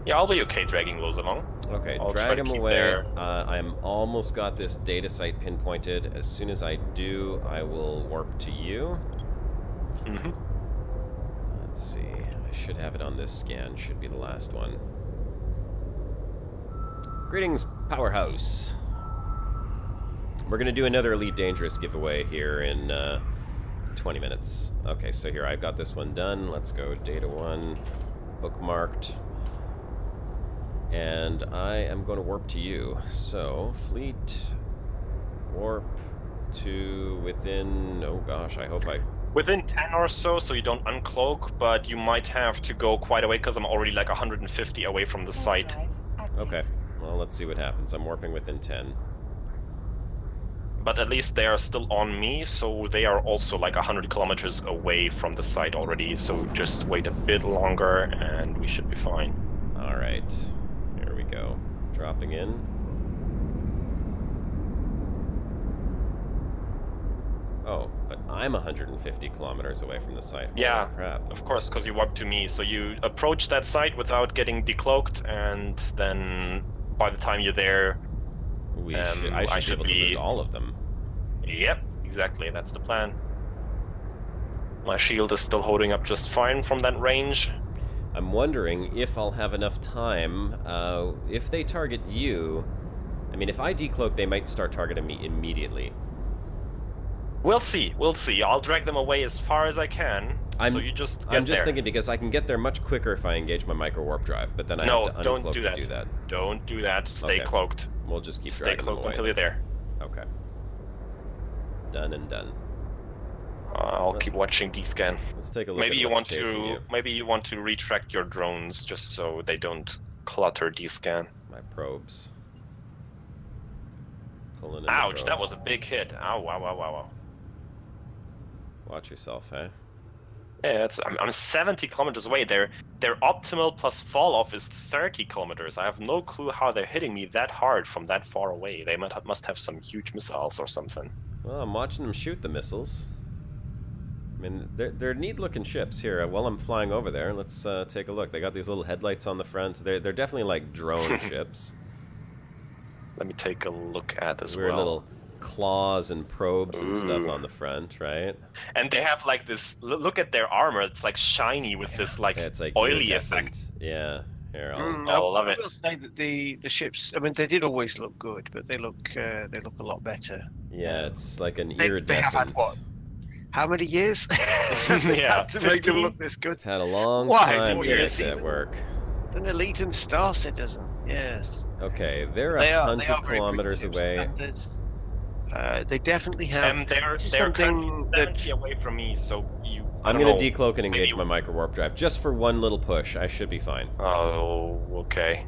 Yeah, I'll be okay dragging those along. Okay, I'll try drag to them keep away. their- I'm almost got this data site pinpointed. As soon as I do, I will warp to you. Mm-hmm. Let's see. I should have it on this scan. Should be the last one. Greetings, Powerhouse. We're going to do another Elite Dangerous giveaway here in 20 minutes. Okay, so here, I've got this one done. Let's go Data 1, bookmarked. And I am going to warp to you. So, fleet, warp to within, oh gosh, I hope I... Within 10 or so you don't uncloak, but you might have to go quite away, because I'm already like 150 away from the site. Okay, well, let's see what happens. I'm warping within 10. But at least they are still on me, so they are also like 100 kilometers away from the site already, so just wait a bit longer and we should be fine. Alright, here we go. Dropping in. Oh, but I'm 150 kilometers away from the site. Holy Yeah, crap. of course, because you warped to me, so you approach that site without getting decloaked, and then by the time you're there, I should be able to loot all of them. Yep, exactly, that's the plan. My shield is still holding up just fine from that range. I'm wondering if I'll have enough time, if they target you. I mean, if I decloak, they might start targeting me immediately. We'll see, we'll see. I'll drag them away as far as I can, so you just get I'm just there. thinking because I can get there much quicker if I engage my micro warp drive, but then I have to uncloak to do that. Don't do that. Stay Okay. cloaked. We'll just keep Stay dragging them cloaked away. until you're there. Okay. Done and done. I'll keep watching D-scan. Let's take a look Maybe at you what's want chasing to you. maybe you want to retract your drones just so they don't clutter D-scan. My probes. Pulling in the Ouch! That probes. was a big hit. Ow! Wow! Wow! Wow! Wow! Watch yourself, eh? Yeah, I'm 70 kilometers away. Their optimal plus fall off is 30 kilometers. I have no clue how they're hitting me that hard from that far away. They must have some huge missiles or something. Well, I'm watching them shoot the missiles. I mean, they're neat-looking ships. Here, while I'm flying over there, let's take a look. They got these little headlights on the front. They're definitely like drone ships. Let me take a look at as Weird well. little claws and probes and stuff on the front, right? And they have like this. Look at their armor. It's like shiny with this like, Yeah, it's like oily iridescent. effect. Yeah. Here, I love it. will say that the ships. I mean, they did always look good, but they look a lot better. yeah, it's like an They have iridescent. had what? How many years? Yeah, to make them 15? look this good. It's had a long Why? time 4 to get years. that work. An elite and star citizen. Yes. Okay, they're They are 100 very kilometers pretty ships, away. and there's, they definitely have. They're this is currently something 70 that away from me, so you. I I'm don't gonna know, decloak and engage maybe- my micro warp drive just for one little push. I should be fine. Oh, okay.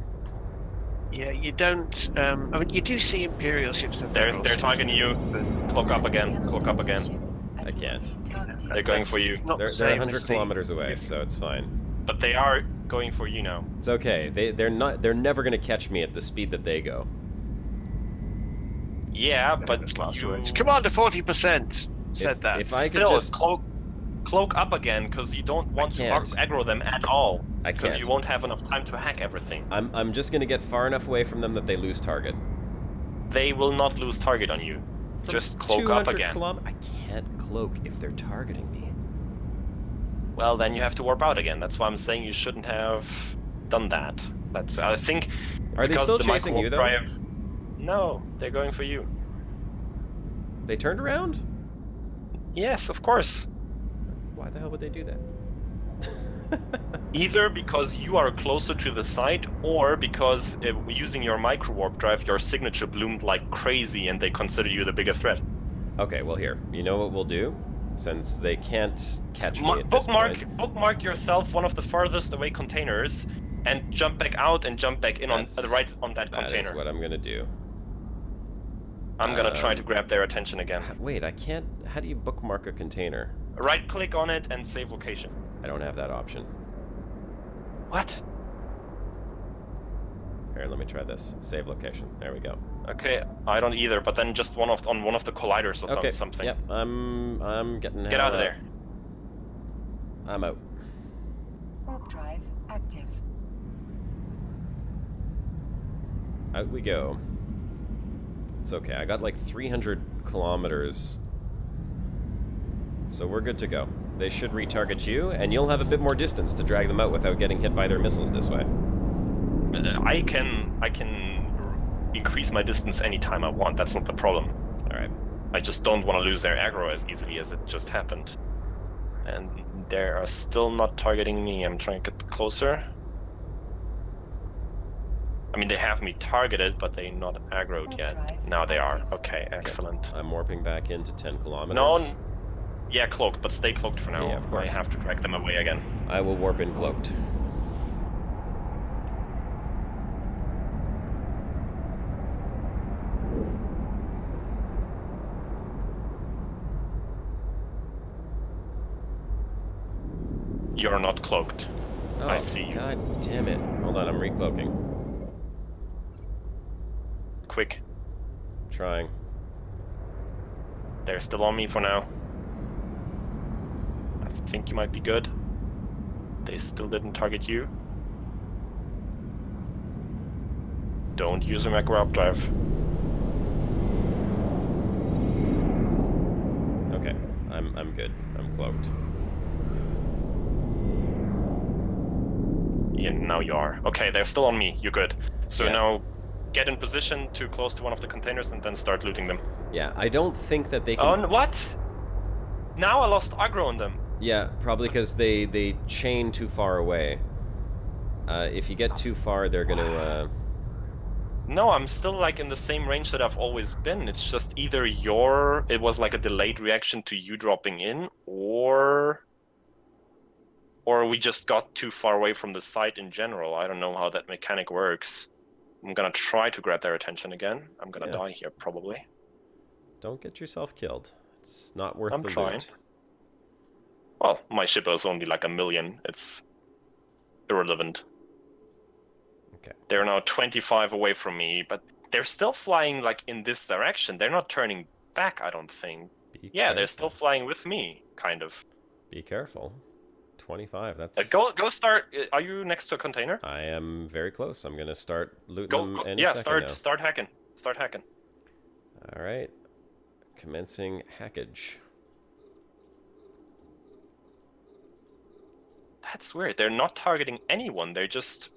Yeah, you don't. I mean, you do see Imperial ships. And They're Federal ships, targeting you. but Cloak up again. Cloak up again. I can't. They're going for you. not They're the same 100 as the- kilometers away, so it's fine. But they are going for you now. It's okay. They're never gonna catch me at the speed that they go. Yeah, but Just afterwards. you... Commander 40% said that. If I could Still, just cloak up again, because you don't want to can't. aggro them at all. I Because can't. you won't have enough time to hack everything. I'm just gonna get far enough away from them that they lose target. They will not lose target on you. From Just cloak up 200 again. I can't cloak if they're targeting me. Well, then you have to warp out again. That's why I'm saying you shouldn't have done that. That's I think. Are they because still the chasing you, micro-warp though? drive- No, they're going for you. They turned around? Yes, of course. Why the hell would they do that? Either because you are closer to the site, or because using your micro warp drive, your signature bloomed like crazy, and they consider you the bigger threat. Okay, well here. You know what we'll do? Since they can't catch me at this point. Bookmark yourself one of the farthest away containers, and jump back out and jump back in on right on that container. That is what I'm gonna do. I'm gonna try to grab their attention again. Wait, I can't. How do you bookmark a container? Right click on it and save location. I don't have that option. What? Here, let me try this. Save location. There we go. Okay, I don't either. But then just on one of the colliders or something. Yep, I'm getting. Get out of there. I'm out. Warp drive active. Out we go. It's okay. I got like 300 kilometers. So we're good to go. They should retarget you, and you'll have a bit more distance to drag them out without getting hit by their missiles this way. I can increase my distance anytime I want. That's not the problem. All right. I just don't want to lose their aggro as easily as it just happened. And they are still not targeting me. I'm trying to get closer. I mean, they have me targeted, but they're not aggroed yet. Now they are. Okay, excellent. I'm warping back into 10 kilometers. No, yeah, cloaked, but stay cloaked for now. Yeah, of course. I have to drag them away again. I will warp in cloaked. You're not cloaked. Oh, I see you. God damn it. Hold on, I'm recloaking. Quick. Trying. They're still on me for now. I think you might be good. They still didn't target you. Don't use a macro up drive. Okay, I'm good. I'm cloaked. Yeah, now you are. Okay, they're still on me. You're good. So Yeah. now get in position too close to one of the containers and then start looting them. Yeah, I don't think that they can... Oh, what? Now I lost aggro on them. Yeah, probably because they chain too far away. If you get too far, they're gonna... No, I'm still like in the same range that I've always been. It's just either it was like a delayed reaction to you dropping in, or we just got too far away from the site in general. I don't know how that mechanic works. I'm gonna try to grab their attention again. I'm gonna die here, probably. Don't get yourself killed. It's not worth I'm the trying. loot. Well, my ship is only like 1 million. It's irrelevant. Okay. They're now 25 away from me, but they're still flying like in this direction. They're not turning back, I don't think. Yeah, they're still flying with me, kind of. Be careful. 25, that's... Go start... Are you next to a container? I am very close. I'm gonna start looting them any yeah, second now. start hacking. Start hacking. Alright. Commencing hackage. That's weird. They're not targeting anyone. They're just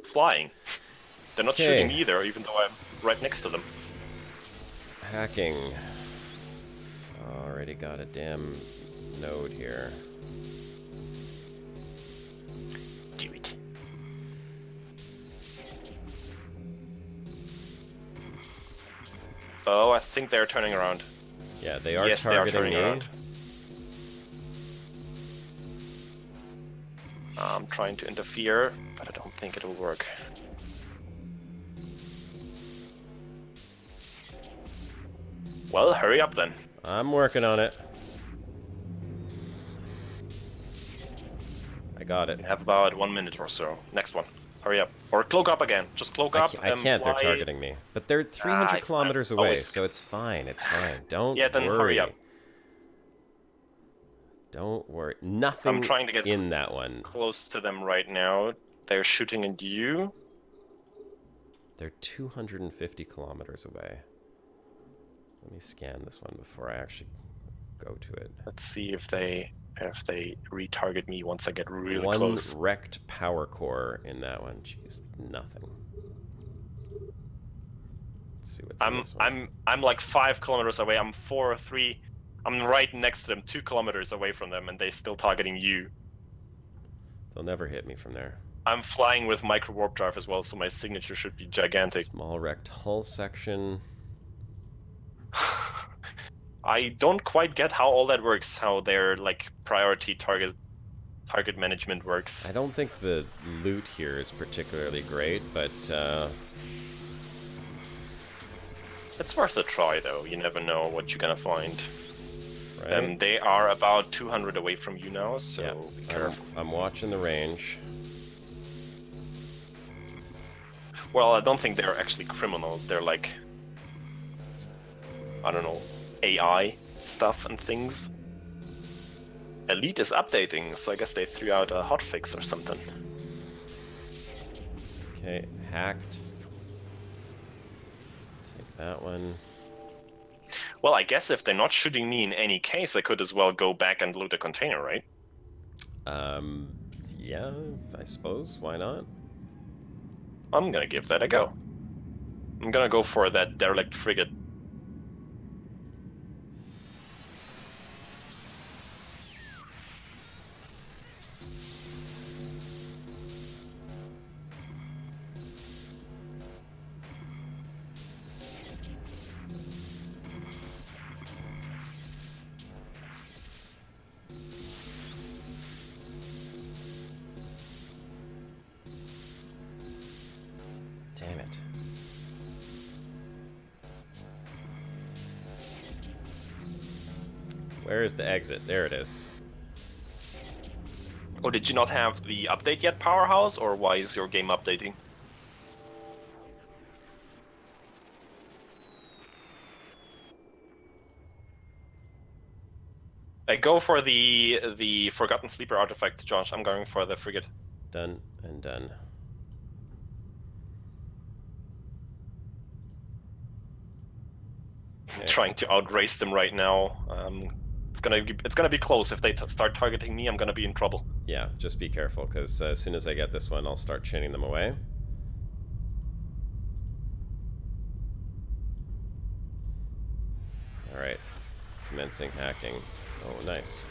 flying. They're not shooting me either, even though I'm right next to them. Hacking. Already got a damn node here. Do it. Oh, I think they're turning around. Yeah, they are yes, they are targeting turning me. around. I'm trying to interfere, but I don't think it'll work. Well, hurry up then. I'm working on it. I got it. We have about 1 minute or so. Next one. Hurry up. Or cloak up again. Just cloak up I can't, fly. they're targeting me. But they're 300 kilometers away, so it's fine, it's fine. Don't yeah, then worry. hurry up. Don't worry. Nothing I'm trying to get in that one. Close to them right now. They're shooting at you. They're 250 kilometers away. Let me scan this one before I actually go to it. Let's see if they retarget me once I get really one close. wrecked power core in that one. Jeez, nothing. Let's see what's in this one. I'm like 5 kilometers away. I'm 4 or 3. I'm right next to them, 2 kilometers away from them, and they're still targeting you. They'll never hit me from there. I'm flying with micro warp drive as well, so my signature should be gigantic. Small wrecked hull section. I don't quite get how all that works, how they're like priority target management works. I don't think the loot here is particularly great, but It's worth a try, though. You never know what you're gonna find. right? They are about 200 away from you now, so Yeah, be careful. I'm watching the range. Well, I don't think they're actually criminals. They're like, I don't know, AI stuff and things. Elite is updating, so I guess they threw out a hotfix or something. Okay, hacked. Take that one. Well, I guess if they're not shooting me in any case, I could as well go back and loot a container, right? Yeah, I suppose. Why not? I'm gonna give that a go. I'm gonna go for that derelict frigate. Damn it. Where is the exit? There it is. Oh, did you not have the update yet, Powerhouse, or why is your game updating? I go for the Forgotten Sleeper artifact, Josh. I'm going for the frigate. Done and done. Okay. Trying to outrace them right now. It's gonna be close. If they start targeting me, I'm gonna be in trouble. Yeah, just be careful, because as soon as I get this one, I'll start chaining them away. Alright. Commencing hacking. Oh, nice.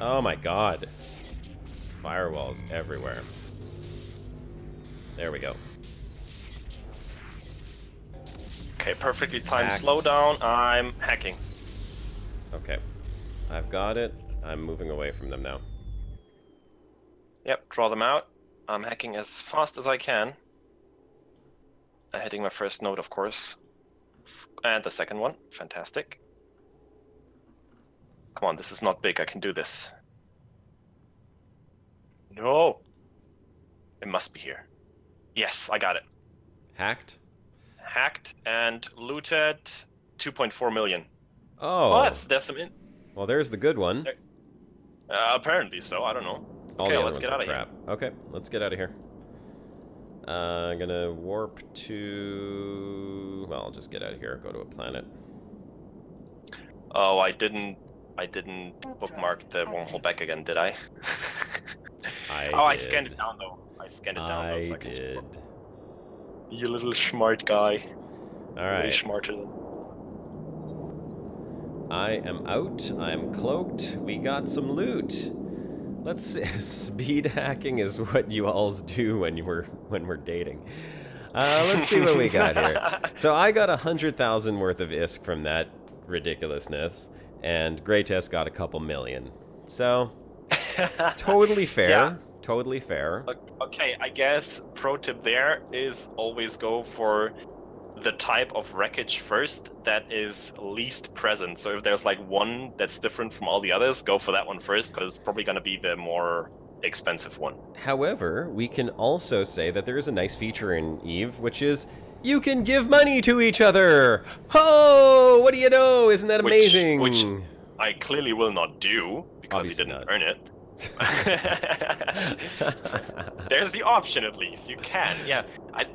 Oh my god. Firewalls everywhere. There we go. Okay, perfectly timed Hacked. slowdown. I'm hacking. Okay. I've got it. I'm moving away from them now. Yep, draw them out. I'm hacking as fast as I can. Hitting my first node, of course. And the second one. Fantastic. Come on, this is not big. I can do this. No! It must be here. Yes, I got it. Hacked? Hacked and looted 2.4 million. Oh. Well, there's some in. Well, there's the good one. Apparently so. I don't know. All Okay, the other let's ones get are out of here. crap. Okay, let's get out of here. I'm gonna warp to... Well, I'll just get out of here. Go to a planet. Oh, I didn't bookmark the wormhole back again, did I? I scanned it down though. I scanned it down. I did. You little smart guy. All right. Way smarter than... I am out. I'm cloaked. We got some loot. Let's see. Speed hacking is what you alls do when we're dating. Let's see what we got here. So I got 100,000 worth of ISK from that ridiculousness, and Greatest got a couple million. So totally fair. Yeah. Totally fair. Okay, I guess pro tip there is always go for the type of wreckage first that is least present. So if there's like one that's different from all the others, go for that one first, because it's probably going to be the more expensive one. However, we can also say that there is a nice feature in EVE, which is you can give money to each other. Oh, what do you know? Isn't that amazing? Which I clearly will not do, because Obviously he didn't not. earn it. There's the option, at least. You can, yeah.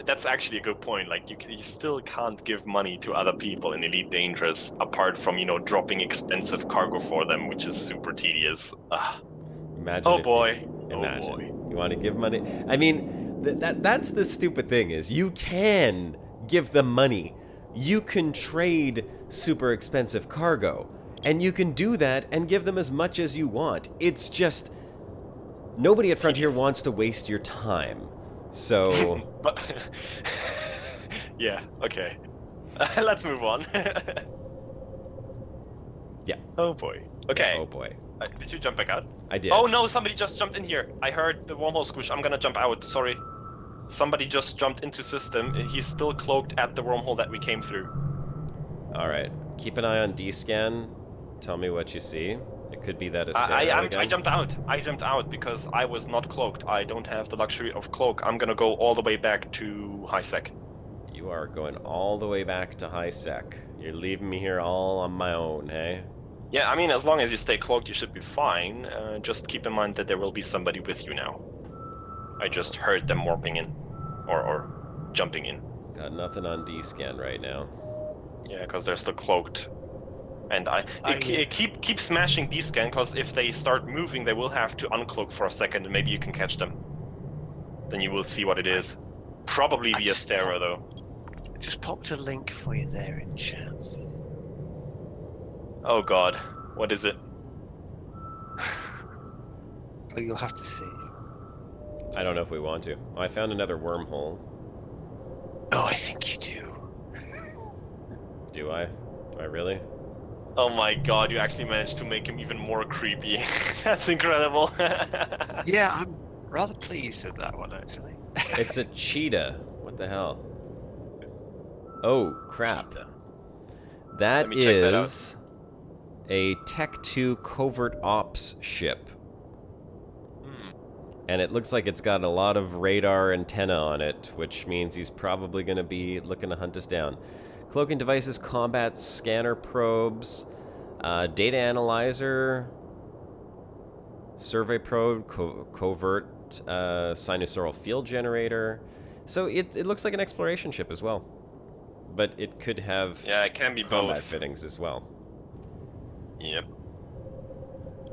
That's actually a good point. Like, you still can't give money to other people in Elite Dangerous, apart from, you know, dropping expensive cargo for them, which is super tedious. Imagine. Oh if boy. Imagine. Oh boy. You want to give money? I mean, that's the stupid thing is you can give them money. You can trade super expensive cargo, and you can do that and give them as much as you want. It's just nobody at Frontier wants to waste your time. So yeah, okay. Let's move on. Yeah. Oh boy. Okay. Oh boy. Did you jump back out? I did. Oh no, somebody just jumped in here. I heard the wormhole squish. I'm gonna jump out, sorry. Somebody just jumped into system. He's still cloaked at the wormhole that we came through. Alright. Keep an eye on D-scan. Tell me what you see. It could be that Astero I jumped out. I jumped out because I was not cloaked. I don't have the luxury of cloak. I'm gonna go all the way back to high sec. You are going all the way back to high sec. You're leaving me here all on my own, hey? Yeah, I mean, as long as you stay cloaked, you should be fine. Just keep in mind that there will be somebody with you now. I just heard them warping in. Or jumping in. Got nothing on D-scan right now. Yeah, because they're still cloaked. And keep smashing D-scan, because if they start moving, they will have to uncloak for a second, and maybe you can catch them. Then you will see what it is. Probably the Astero, though. I just popped a link for you there in chat. Oh god, what is it? Oh, you'll have to see. I don't know if we want to. I found another wormhole. Oh, I think you do. Do I? Do I really? Oh my god, you actually managed to make him even more creepy. That's incredible. Yeah, I'm rather pleased with that one, actually. It's a cheetah. What the hell? Oh, crap. Cheetah. That Let me check that is a Tech 2 covert ops ship. And it looks like it's got a lot of radar antenna on it, which means he's probably going to be looking to hunt us down. Cloaking devices, combat scanner probes, data analyzer, survey probe, covert sinusoidal field generator. So it looks like an exploration ship as well. But it could have it can be combat both. fittings as well. Yep.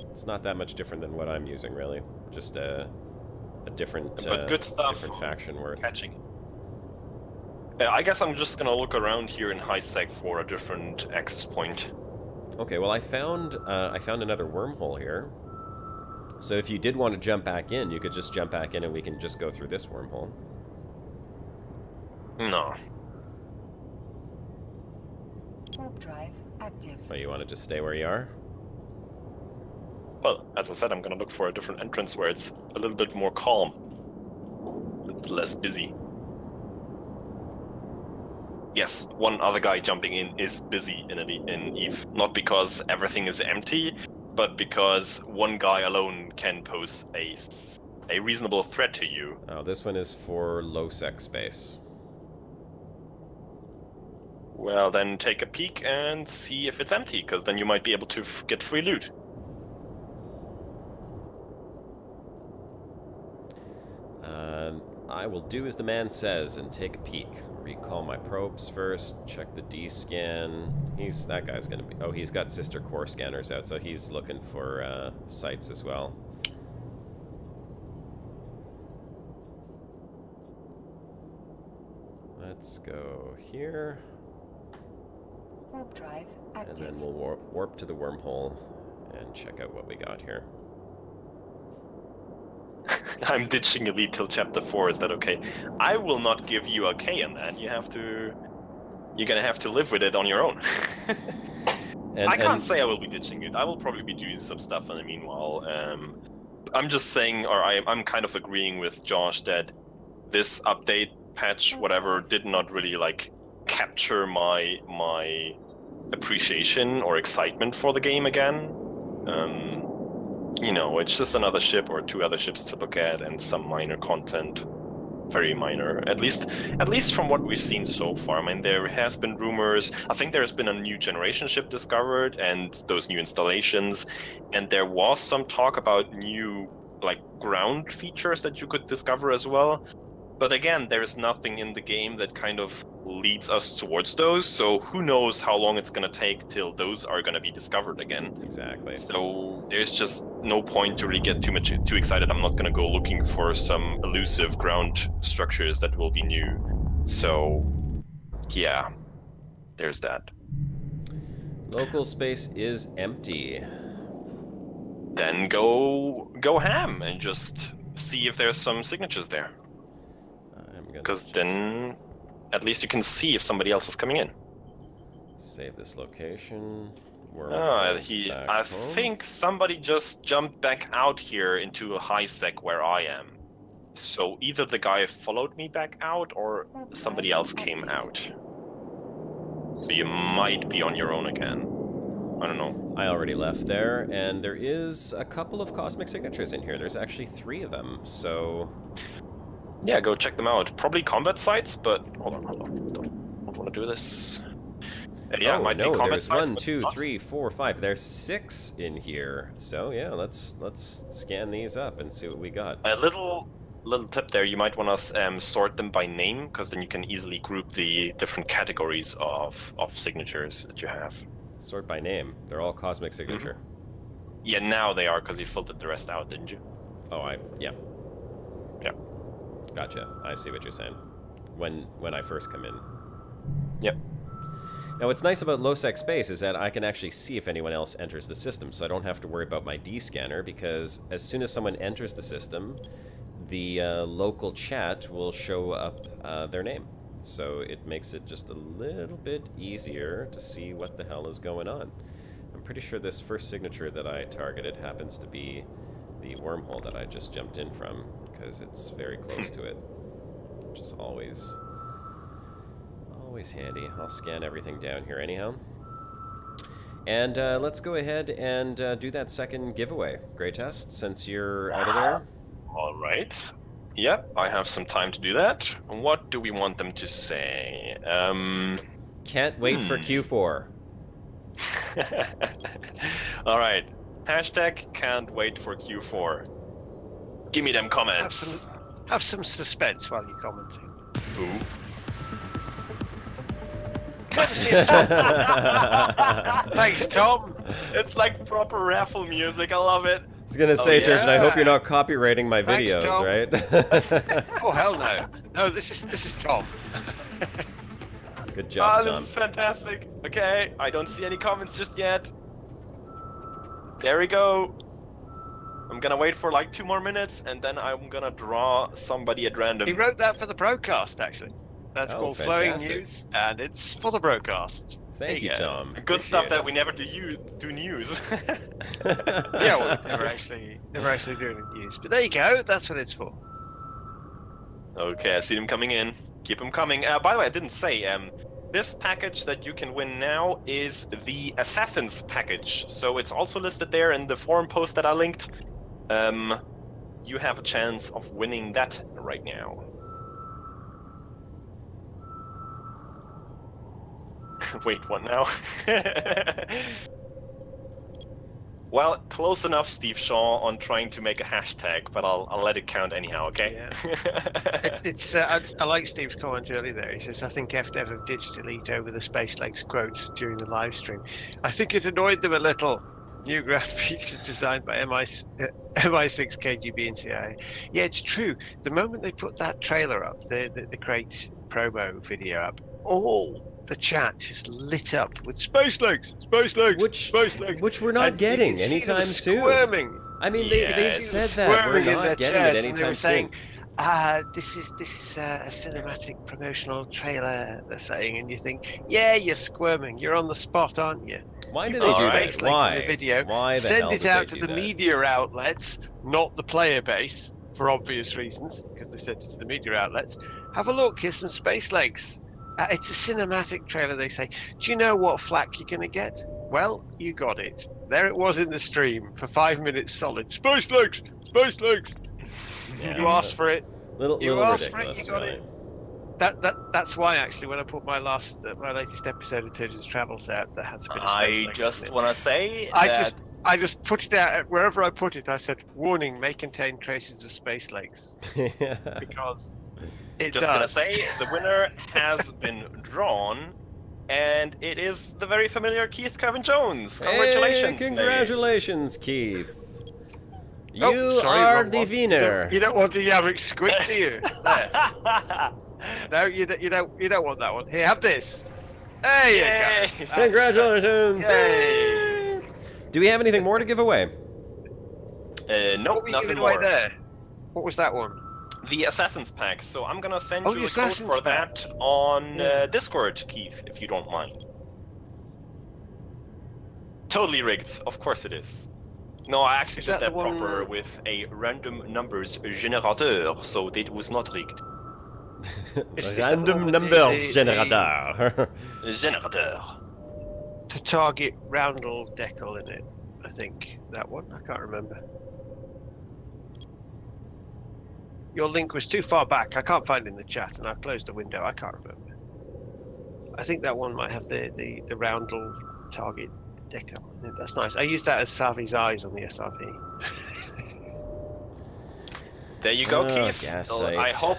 It's not that much different than what I'm using, really. Just a different, but good stuff. different faction worth. Catching. I guess I'm just gonna look around here in high sec for a different access point. Okay, well I found another wormhole here. So if you did want to jump back in, you could just jump back in and we can just go through this wormhole. No. Warp drive active. Oh, you want to just stay where you are? Well, as I said, I'm gonna look for a different entrance where it's a little bit more calm. A bit less busy. Yes, one other guy jumping in is busy in Eve. Not because everything is empty, but because one guy alone can pose a reasonable threat to you. Oh, this one is for low sec space. Well, then take a peek and see if it's empty, because then you might be able to get free loot. I will do as the man says and take a peek. Recall my probes first, check the D-scan. That guy's gonna be... Oh, he's got sister core scanners out, so he's looking for sites as well. Let's go here. Warp drive active. And then we'll warp to the wormhole and check out what we got here. I'm ditching Elite till chapter 4, is that okay? I will not give you a K on that. You're gonna have to live with it on your own. I can't say I will be ditching it. I will probably be doing some stuff in the meanwhile. I'm just saying, or I'm kind of agreeing with Josh that this update, patch, whatever, did not really like capture my appreciation or excitement for the game again. You know, it's just another ship or two other ships to look at and some minor content. Very minor, at least from what we've seen so far. I mean, there has been rumors. I think there's been a new generation ship discovered and those new installations, and there was some talk about new like ground features that you could discover as well. But again, there is nothing in the game that kind of leads us towards those, so who knows how long it's going to take till those are going to be discovered again. Exactly. So there's just no point to really get too excited. I'm not going to go looking for some elusive ground structures that will be new. So Yeah, there's that. Local space is empty. Then go ham and just see if there's some signatures there. Because then at least you can see if somebody else is coming in. Save this location. I think somebody just jumped back out here into a high sec where I am. So either the guy followed me back out or somebody else came out. So you might be on your own again. I don't know. I already left there, and there is a couple of cosmic signatures in here. There's actually 3 of them, so... Yeah, go check them out. Probably combat sites, but... Hold on. Don't want to do this. Yeah, oh, might no, be combat there's sites, 1, 2, not. 3, 4, 5. There's 6 in here. So, yeah, let's scan these up and see what we got. A little tip there, you might want to sort them by name, because then you can easily group the different categories of signatures that you have. Sort by name. They're all cosmic signature. Mm-hmm. Yeah, now they are, because you filtered the rest out, didn't you? Oh, yeah. Yeah. Gotcha. I see what you're saying. When I first come in. Yep. Now, what's nice about low-sec space is that I can actually see if anyone else enters the system, so I don't have to worry about my D-scanner, because as soon as someone enters the system, the local chat will show up their name. So it makes it just a little bit easier to see what the hell is going on. I'm pretty sure this first signature that I targeted happens to be the wormhole that I just jumped in from, because it's very close to it, which is always handy. I'll scan everything down here anyhow. And let's go ahead and do that second giveaway, Greatest, since you're out of there. All right. Yep, I have some time to do that. What do we want them to say? Can't wait for Q4. All right. Hashtag can't wait for Q4. Give me them comments. Have some suspense while you're commenting. Ooh. Courtesy of Tom. Thanks, Tom. It's like proper raffle music. I love it. I was gonna say, Turgeon, I hope you're not copywriting my Thanks, videos, Tom. right? Oh hell no! No, this is Tom. Good job, Tom. This is fantastic. Okay, I don't see any comments just yet. There we go. I'm gonna wait for like 2 more minutes, and then I'm gonna draw somebody at random. He wrote that for the Brocast, actually. That's called fantastic. Flowing News, and it's for the Brocast. Thank you, Tom. Good Appreciate stuff it. that we never do news. Yeah, well, never actually doing it news. But there you go. That's what it's for. Okay, I see them coming in. Keep them coming. By the way, I didn't say, this package that you can win now is the Assassins package. So it's also listed there in the forum post that I linked. You have a chance of winning that right now. Wait, what now? Well, close enough, Steve Shaw, on trying to make a hashtag, but I'll let it count anyhow, okay? Yeah. I like Steve's comment earlier there. He says, I think FDev have ditched delete over the Space Lakes quotes during the live stream. I think it annoyed them a little. New graph pieces designed by MI6 KGB and CIA. Yeah, it's true. The moment they put that trailer up, the Crate promo video up, all the chat just lit up with Space Lakes, Space Lakes, Space Lakes, which we're not getting anytime soon. Squirming. I mean, they said that we're not getting it anytime soon. This is a cinematic promotional trailer, they're saying, and you think, yeah, you're squirming, you're on the spot, aren't you? Why do they do that? Why? In the video. Why the Send hell it did out they to do the that? media outlets, not the player base, for obvious reasons, because they sent it to the media outlets. Have a look, here's some Space Lakes. It's a cinematic trailer, they say. Do you know what flack you're going to get? Well, you got it. There it was in the stream for 5 minutes solid. Space Lakes! Space Lakes! Yeah, You asked for it. You asked for it, you got really. it. That's why actually when I put my latest episode of Turgeon's Travels out, that has a bit of Space I Lakes just in it. want to say I just put it out wherever I put it. I said, "Warning: may contain traces of Space Lakes," because it just does. gonna say the winner has been drawn, and it is the very familiar Keith Kevin Jones. Congratulations! Hey, congratulations, Keith. You Oh, sorry, are wrong the one. winner. You don't want a Yammick squid, do you? There. No, you don't want that one. Here, have this. There you go. That's Congratulations! Yay! Do we have anything more to give away? Nope, What were you nothing giving more. away there? What was that one? The Assassin's Pack. So I'm gonna send Oh, you the a code Assassin's for Pack. that on Yeah. Discord, Keith, if you don't mind. Totally rigged. Of course it is. No, I actually Is did that that the one- proper with a random numbers generator, so it was not rigged. Is that the Random one with numbers the- generator. Generator. The target roundel decal in it. I think that one. I can't remember. Your link was too far back. I can't find it in the chat, and I've closed the window. I can't remember. I think that one might have the roundel target decal. That's nice. I used that as Savi's eyes on the SRV. There you go, Oh, Keith. gaslight. I hope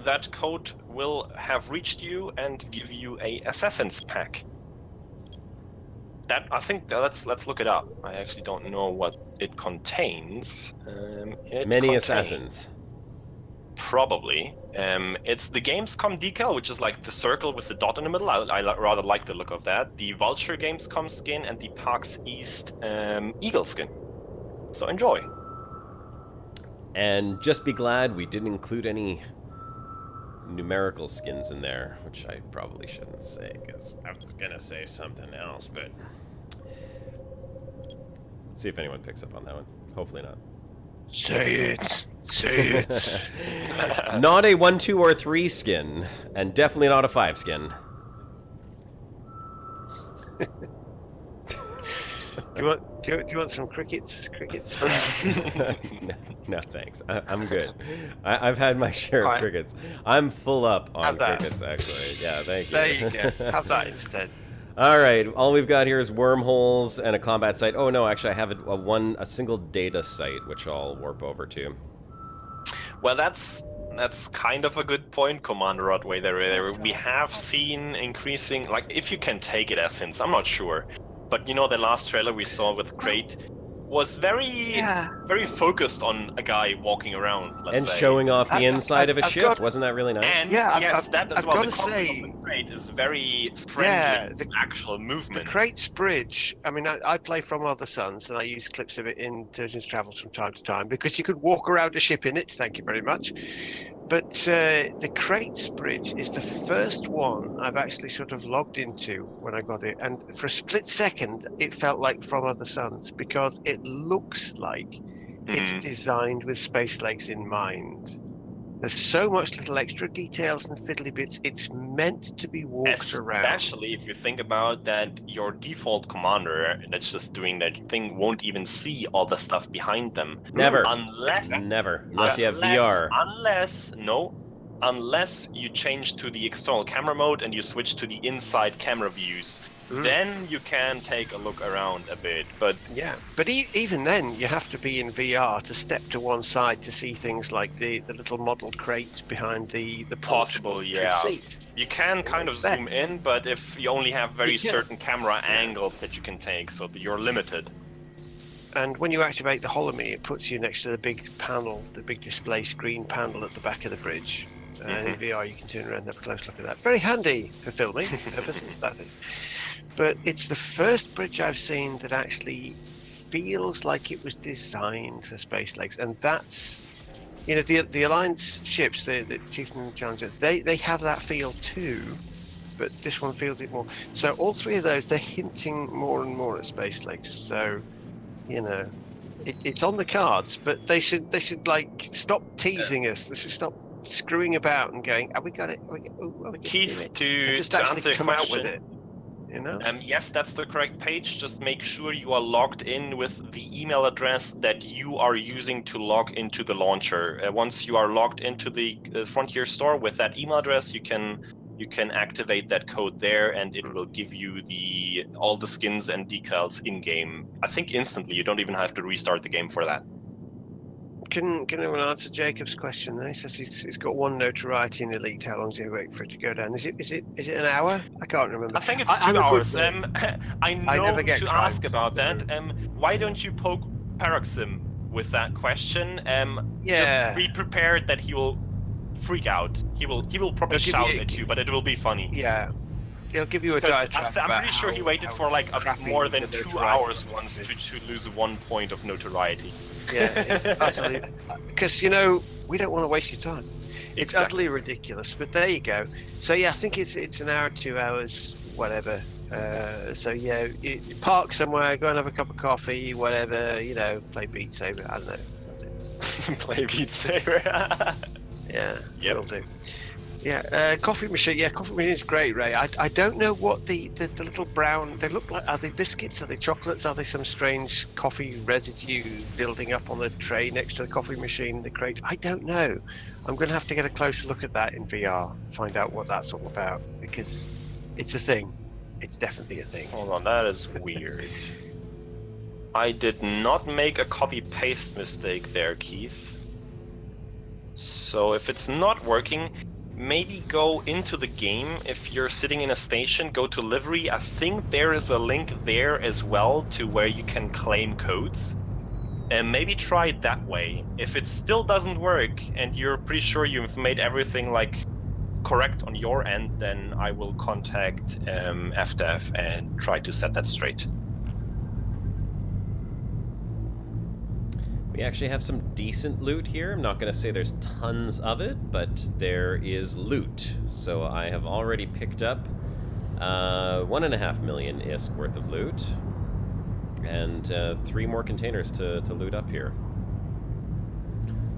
that code will have reached you and give you a Assassin's Pack. That I think let's look it up. I actually don't know what it contains. Many assassins. Probably. It's the Gamescom decal, which is like the circle with the dot in the middle. I rather like the look of that. The Vulture Gamescom skin and the PAX East Eagle skin. So enjoy. And just be glad we didn't include any numerical skins in there, which I probably shouldn't say, because I was going to say something else, but... Let's see if anyone picks up on that one. Hopefully not. Say it. Say it. Not a 1, 2, or 3 skin, and definitely not a 5 skin. Do you want some crickets? No, thanks. I'm good. I've had my share of Alright. crickets. I'm full up on Have that. crickets, actually. Yeah, thank you. There you go. Have that instead. All right, all we've got here is wormholes and a combat site. Oh no, actually, I have a single data site, which I'll warp over to. Well, that's kind of a good point, Commander Rodway. There we have seen increasing, like, if you can take it as hints, I'm not sure. But you know, the last trailer we saw with Crate was very focused on a guy walking around, let's And say. showing off the inside of a I've ship. got- Wasn't that really nice? And Yeah, yes, that as I've well. gotta The concept say- of the Crate is very friendly Yeah, to actual The movement. Crates Bridge, I mean, I play From Other Suns, and I use clips of it in Dungeons Travels from time to time, because you could walk around a ship in it, thank you very much. But the Crates Bridge is the first one I've actually sort of logged into when I got it, and for a split second, it felt like From Other Suns, because it looks like it's designed with Space Lakes in mind. There's so much little extra details and fiddly bits. It's meant to be walked around. Especially if you think about that, your default commander that's just doing that thing won't even see all the stuff behind them. Never. Unless Unless you have VR. Unless you change to the external camera mode and you switch to the inside camera views. Then you can take a look around a bit, but Yeah, but even then, you have to be in VR to step to one side to see things like the little model crate behind the Possible, portable yeah. seat. you can kind of That- zoom in, but if you only have very You can. certain camera angles that you can take, so that you're limited. And when you activate the holomy, it puts you next to the big panel, the big display screen panel at the back of the bridge. And in VR, you can turn around and have a close look at that. Very handy for filming purposes, that is. But it's the first bridge I've seen that actually feels like it was designed for Space Lakes, and that's, you know, the Alliance ships, the Chieftain and Challenger, they have that feel too, but this one feels it more. So all three of those, they're hinting more and more at Space Lakes. So, you know, it's on the cards, but they should like stop teasing us. They should stop screwing about and going, "Oh, we got it. We Keith, and to just answer actually your come out question, with it." You know? yes, that's the correct page. Just make sure you are logged in with the email address that you are using to log into the launcher. Once you are logged into the Frontier store with that email address, you can activate that code there, and it will give you all the skins and decals in game. I think instantly. You don't even have to restart the game for that. Can anyone answer Jacob's question? There? He says he's got one notoriety in Elite. How long do you wait for it to go down? Is it an hour? I can't remember. I think it's I'm 2 a good hours. boy. I know never get to ask crimes. about that. Why don't you poke Paroxysm with that question? Yeah. Just be prepared that he will freak out. He will probably He'll give shout you- at you, but it will be funny. Yeah. He'll give you a Because diatribe I'm about pretty sure he how- waited how for like crappy more the than 2 notoriety hours system once is. to lose 1 point of notoriety. Yeah, it's utterly... Because, you know, we don't want to waste your time. It's Exactly. utterly ridiculous, but there you go. So yeah, I think it's an hour, 2 hours, whatever. So yeah, you park somewhere, go and have a cup of coffee, whatever, you know, play Beat Saber, I don't know. Something. Play Beat Saber. Yeah, Yep. will do. Yeah, coffee machine. Yeah, coffee machine is great, Ray. I don't know what the little brown. They look like. Are they biscuits? Are they chocolates? Are they some strange coffee residue building up on the tray next to the coffee machine? The crate. I don't know. I'm going to have to get a closer look at that in VR. Find out what that's all about, because it's a thing. It's definitely a thing. Hold on, that is weird. I did not make a copy-paste mistake there, Keith. So if it's not working, maybe go into the game. If you're sitting in a station, go to livery. I think there is a link there as well to where you can claim codes. And maybe try it that way. If it still doesn't work and you're pretty sure you've made everything like correct on your end, then I will contact FDev and try to set that straight. We actually have some decent loot here. I'm not going to say there's tons of it, but there is loot. So I have already picked up 1.5 million ISK worth of loot, and 3 more containers to loot up here.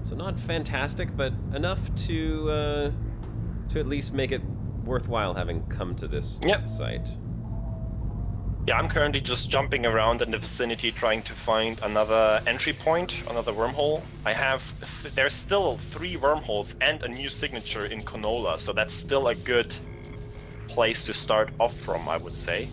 So not fantastic, but enough to at least make it worthwhile having come to this site. Yeah, I'm currently just jumping around in the vicinity trying to find another entry point, another wormhole. I have... there's still 3 wormholes and a new signature in Konola, so that's still a good place to start off from, I would say.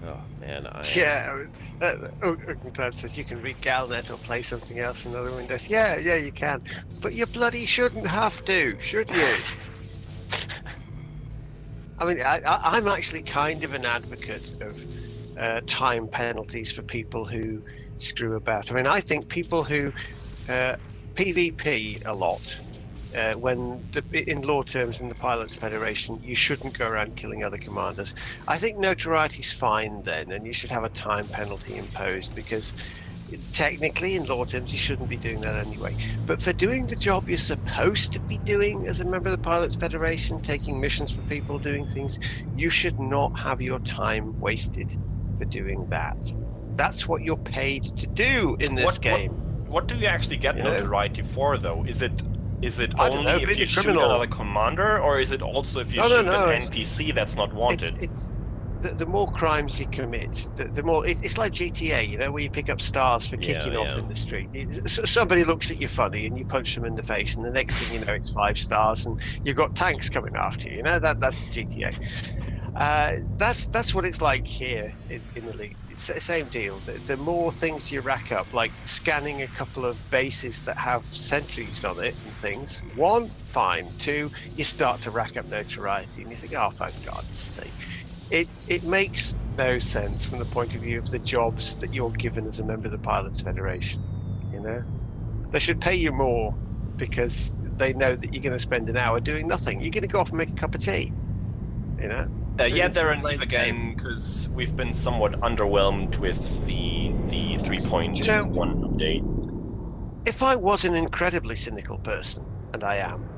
Oh man, Yeah, Dad says you can read Galnet or play something else in other windows. Yeah, you can. But you bloody shouldn't have to, should you? I mean, I'm actually kind of an advocate of time penalties for people who screw about. I mean, I think people who PvP a lot, in law terms in the Pilots Federation, you shouldn't go around killing other commanders. I think notoriety's fine then, and you should have a time penalty imposed, because technically in law terms you shouldn't be doing that anyway. But for doing the job you're supposed to be doing as a member of the Pilots Federation, taking missions for people, doing things, you should not have your time wasted for doing that. That's what you're paid to do in this game. What do you actually get notoriety for, though? Is it I don't only know, if being you a shoot criminal. another commander, or is it also if you No, shoot no, an NPC that's not wanted? It's the more crimes you commit, the more it's like GTA, you know, where you pick up stars for kicking off in the street. Somebody looks at you funny and you punch them in the face, and the next thing you know, it's 5 stars and you've got tanks coming after you. You know, that's GTA. That's what it's like here in the league. It's the same deal. The more things you rack up, like scanning a couple of bases that have sentries on it and things. 1, fine. 2, you start to rack up notoriety, and you think, oh, for God's sake. It makes no sense from the point of view of the jobs that you're given as a member of the Pilots Federation. You know, they should pay you more because they know that you're going to spend an hour doing nothing. You're going to go off and make a cup of tea. You know. Yeah, It's they're a in late again because we've been somewhat underwhelmed with the 3.1 update. If I was an incredibly cynical person, and I am,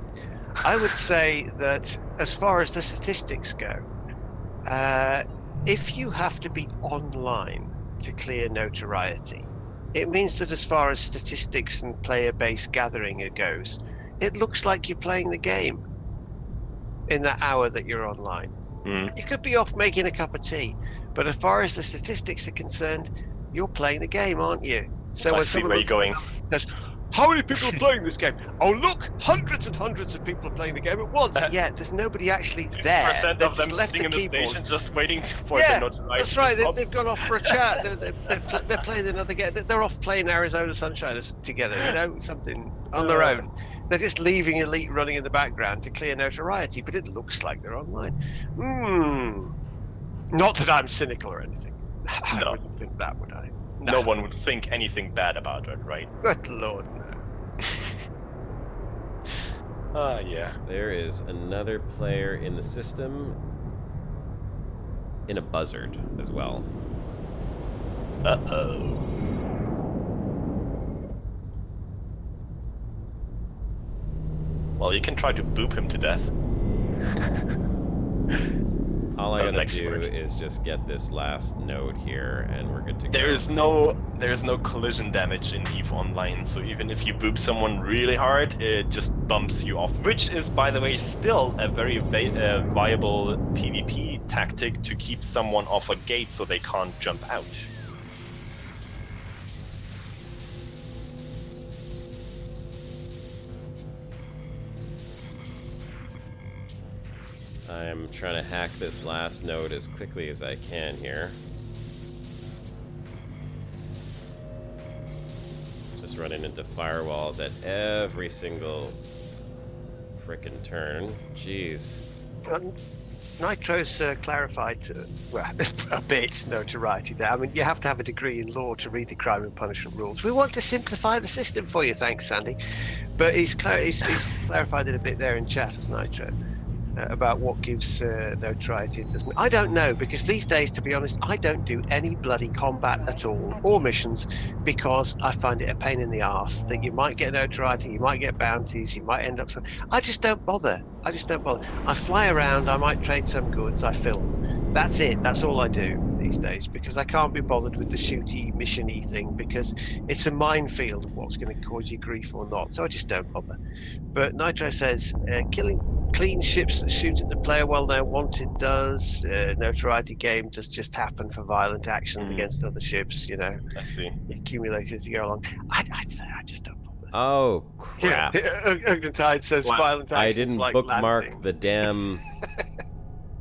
I would say that as far as the statistics go, if you have to be online to clear notoriety, it means that as far as statistics and player base gathering goes, it looks like you're playing the game in that hour that you're online. You could be off making a cup of tea, but as far as the statistics are concerned, you're playing the game, aren't you? So I when see someone where you're going. says, how many people are playing this game? Oh, look, hundreds and hundreds of people are playing the game at once. Yeah, there's nobody actually there. 50% They've of them just left sitting in the keyboard. station just waiting for Yeah, the notoriety. that's right. They've gone off for a chat. They're playing another game. They're off playing Arizona Sunshine together, you know, something on their own. They're just leaving Elite running in the background to clear notoriety, but it looks like they're online. Not that I'm cynical or anything. I wouldn't think that, would I? No one would think anything bad about it, right? Good lord, no. Yeah. There is another player in the system in a buzzard as well. Uh-oh. Well, you can try to boop him to death. All I gotta do is just get this last node here, and we're good to go. There's no collision damage in EVE Online, so even if you boop someone really hard, it just bumps you off. Which is, by the way, still a very viable PvP tactic to keep someone off a gate so they can't jump out. I'm trying to hack this last node as quickly as I can here. Just running into firewalls at every single frickin' turn. Jeez. Nitro's clarified well, a bit notoriety there. I mean, you have to have a degree in law to read the crime and punishment rules. We want to simplify the system for you, thanks, Sandy. But he's clarified it a bit there in chat as Nitro. About what gives notoriety and doesn't. I don't know, because these days, to be honest, I don't do any bloody combat at all, or missions, because I find it a pain in the arse that you might get notoriety, you might get bounties, you might end up... I just don't bother. I fly around, I might trade some goods, I film. That's it. That's all I do these days, because I can't be bothered with the shooty, mission-y thing, because it's a minefield of what's going to cause you grief or not, so I just don't bother. But Nitro says, killing clean ships that shoot at the player while they're wanted does. Notoriety game does just happen for violent actions against other ships, you know. I see. Accumulate as you go along. I'd say I just don't bother. Oh, crap. Yeah, Tide says violent actions I didn't like bookmark landing. the damn...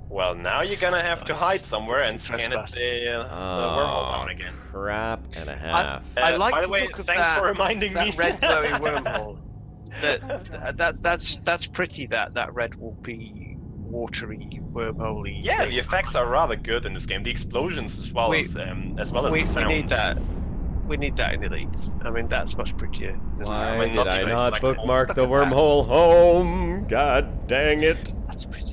Well, now you're gonna have to hide somewhere and scan it the wormhole down again. Crap and a half. I like by the the way, look of thanks for reminding me. That red glowy wormhole. That's pretty. That red whoopy, watery, wormholey. Yeah, thing. the effects are rather good in this game. The explosions as well as the sound. We need that. We need that in Elite. I mean, that's much prettier. Why did I not like bookmark the wormhole home? God dang it! That's pretty.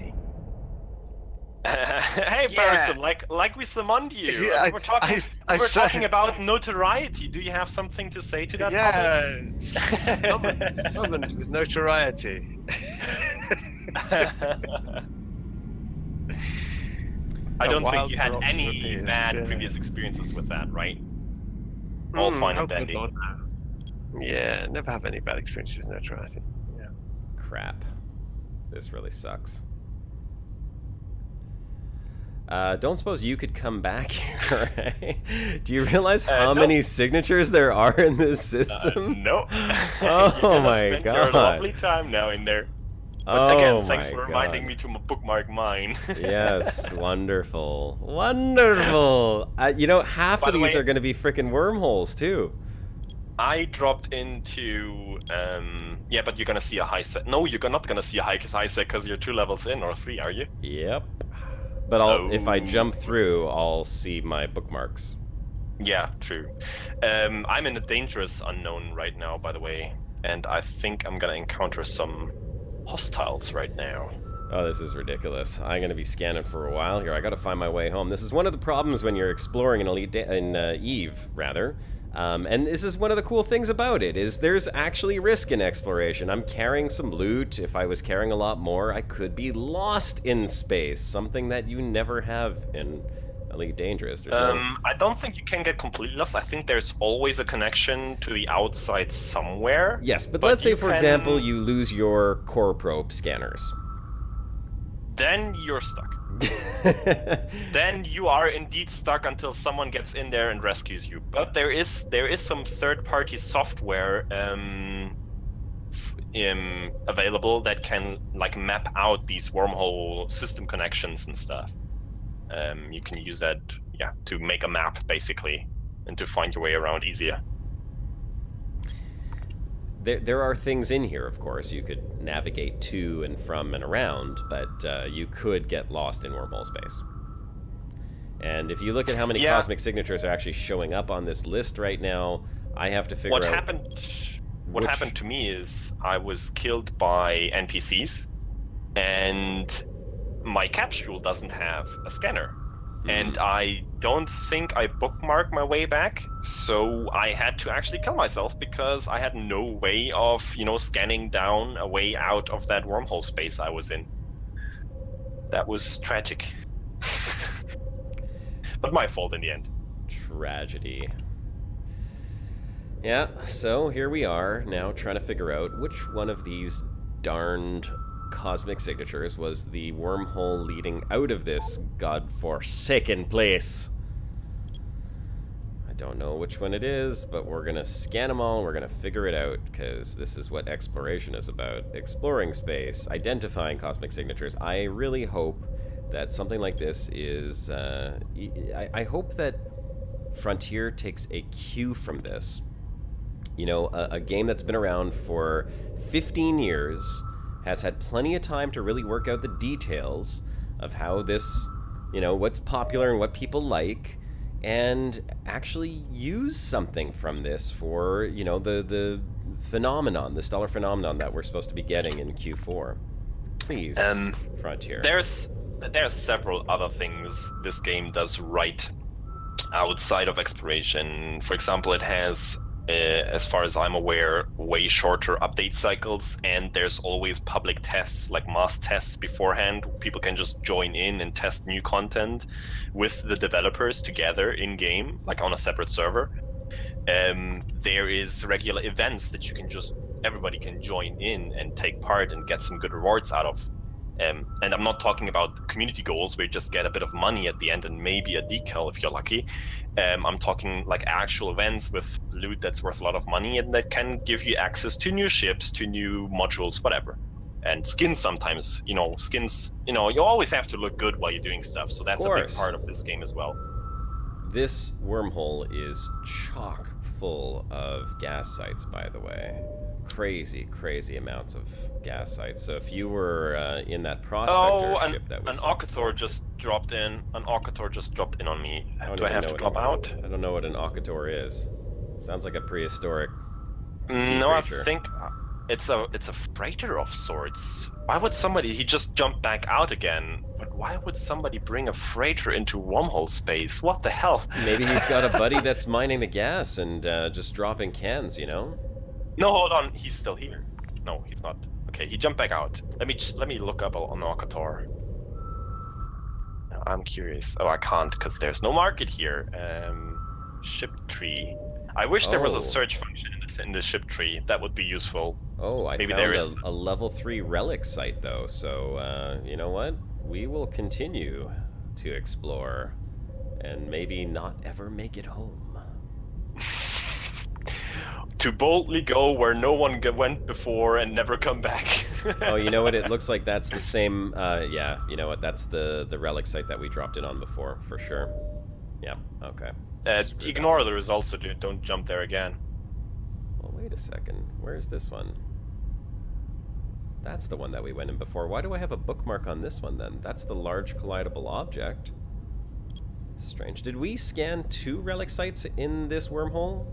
Hey, Yeah. Bergson, like we summoned you. Yeah, we're talking about notoriety. Do you have something to say to that topic? Yeah, summoned with notoriety. I don't think wild you had drops any appears, bad yeah. previous experiences with that, right? All fine and dandy. Yeah, never have any bad experiences with notoriety. Yeah. Crap. This really sucks. Don't suppose you could come back here, right? Do you realize how many signatures there are in this system? No. Oh my god. Your lovely time now in there. But again, thanks for reminding me to bookmark mine. Yes, wonderful. Wonderful. You know, half of these are going to be frickin' wormholes, too. I dropped into... yeah, but you're going to see a high set. No, you're not going to see a high set because you're 2 levels in, or 3, are you? Yep. But if I jump through, I'll see my bookmarks. Yeah, true. I'm in a dangerous unknown right now, by the way. And I think I'm going to encounter some hostiles right now. Oh, this is ridiculous. I'm going to be scanning for a while here. I got to find my way home. This is one of the problems when you're exploring in EVE, rather. And this is one of the cool things about it, is there's actually risk in exploration. I'm carrying some loot. If I was carrying a lot more, I could be lost in space, something that you never have in Elite Dangerous. I don't think you can get completely lost. I think there's always a connection to the outside somewhere. Yes, but let's say, for example, you lose your core probe scanners. then you're stuck. Then you are indeed stuck until someone gets in there and rescues you. But there is some third-party software available that can like map out these wormhole system connections and stuff. You can use that, yeah, to make a map basically, and to find your way around easier. There are things in here, of course, you could navigate to and from and around, but you could get lost in wormhole space. And if you look at how many cosmic signatures are actually showing up on this list right now, I have to figure out... What happened to me is I was killed by NPCs, and my capsule doesn't have a scanner. And I don't think I bookmarked my way back, so I had to actually kill myself because I had no way of, you know, scanning down a way out of that wormhole space I was in. That was tragic. But my fault in the end. Tragedy. Yeah, so here we are now trying to figure out which one of these darned cosmic signatures was the wormhole leading out of this godforsaken place. I don't know which one it is, but we're gonna scan them all and we're gonna figure it out, because this is what exploration is about. Exploring space, identifying cosmic signatures. I really hope that something like this is... I hope that Frontier takes a cue from this. You know, a game that's been around for 15 years, has had plenty of time to really work out the details of how this, you know, what's popular and what people like, and actually use something from this for, you know, the phenomenon, the stellar phenomenon that we're supposed to be getting in Q4. Please, Frontier. There's several other things this game does right outside of exploration. For example, it has, as far as I'm aware, way shorter update cycles, and there's always public tests, like mass tests beforehand. People can just join in and test new content with the developers together in-game, like on a separate server. There is regular events that you can just, everybody can join in and take part and get some good rewards out of. And I'm not talking about community goals where you just get a bit of money at the end and maybe a decal if you're lucky. I'm talking like actual events with loot that's worth a lot of money and that can give you access to new ships, to new modules, whatever. And skins sometimes, you know, skins, you know, you always have to look good while you're doing stuff. So that's a big part of this game as well. This wormhole is chock full of gas sites, by the way. Crazy amounts of gas sites. So if you were in that prospector ship that was... an Okator just dropped in. An Okator just dropped in on me. Do I have to drop out? I don't know what an Okator is. Sounds like a prehistoric sea No, creature. I think it's a freighter of sorts. Why would somebody... He just jumped back out again. But why would somebody bring a freighter into wormhole space? What the hell? Maybe he's got a buddy that's mining the gas and just dropping cans, you know? No, hold on. He's still here. No, he's not. Okay, he jumped back out. Let me look up on Okator. I'm curious. Oh, I can't because there's no market here. Ship tree. I wish there was a search function in the ship tree. That would be useful. Oh, I Maybe found a level 3 relic site though. So you know what? We will continue to explore, and maybe not ever make it home. To boldly go where no one went before and never come back. Oh, you know what? It looks like that's the same. Yeah, you know what? That's the relic site that we dropped in on before, for sure. Yeah. Okay. Ignore the results, so don't jump there again. Well, wait a second. Where's this one? That's the one that we went in before. Why do I have a bookmark on this one then? That's the large collidable object. Strange. Did we scan 2 relic sites in this wormhole?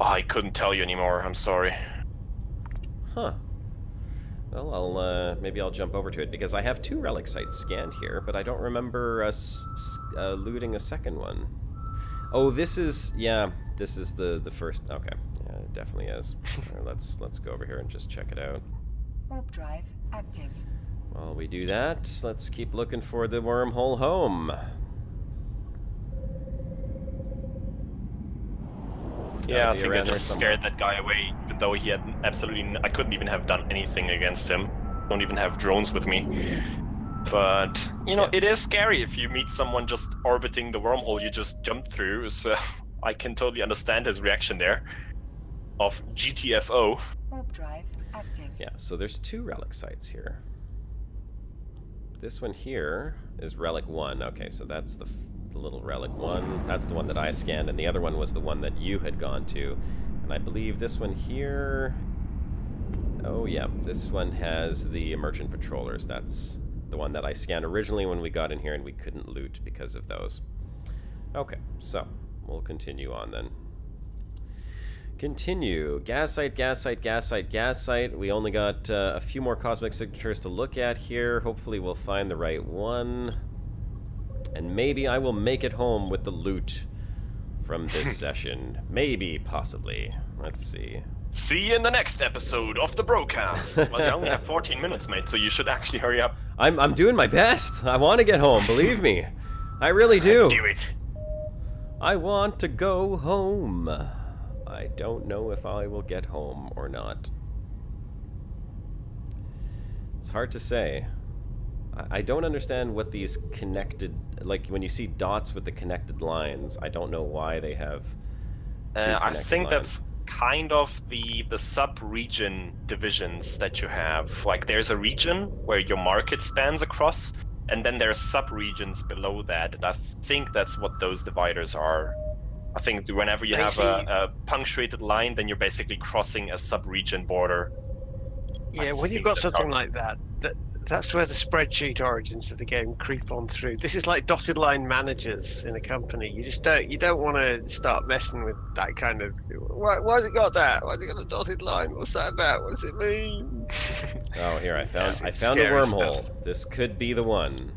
Oh, I couldn't tell you anymore. I'm sorry. Huh. Well, maybe I'll jump over to it because I have 2 relic sites scanned here, but I don't remember us looting a second one. Oh, this is the first. Okay, yeah, it definitely is. Right, let's go over here and just check it out. Warp drive active. While we do that, let's keep looking for the wormhole home. Yeah, I think I just scared that guy away, even though he had absolutely... I couldn't even have done anything against him. Don't even have drones with me. But, you know, it is scary if you meet someone just orbiting the wormhole you just jumped through, so I can totally understand his reaction there of GTFO. Warp drive active. Yeah, so there's 2 relic sites here. This one here is relic 1. Okay, so that's the little relic 1. That's the one that I scanned, and the other one was the one that you had gone to. And I believe this one here... Oh yeah, this one has the emergent patrollers. That's the one that I scanned originally when we got in here and we couldn't loot because of those. Okay, so we'll continue on then. Continue. Gas site, gas site, gas site, gas site. We only got a few more cosmic signatures to look at here. Hopefully we'll find the right one. And maybe I will make it home with the loot from this session. Maybe, possibly. Let's see. See you in the next episode of the Brocast. Well, you only have 14 minutes, mate, so you should actually hurry up. I'm doing my best. I want to get home, believe me. I really do. Do it. I want to go home. I don't know if I will get home or not. It's hard to say. I don't understand what these connected... Like, when you see dots with the connected lines, I don't know why they have I think lines. that's kind of the sub-region divisions that you have. Like, there's a region where your market spans across, and then there's sub-regions below that, and I think that's what those dividers are. I think whenever you have a punctuated line, then you're basically crossing a sub-region border. Yeah, when you've got something like that, that's where the spreadsheet origins of the game creep on through. This is like dotted line managers in a company. You just don't want to start messing with that kind of. Why's it got that? Why's it got a dotted line? What's that about? What does it mean? Oh, here I found a wormhole. Stuff. This could be the one.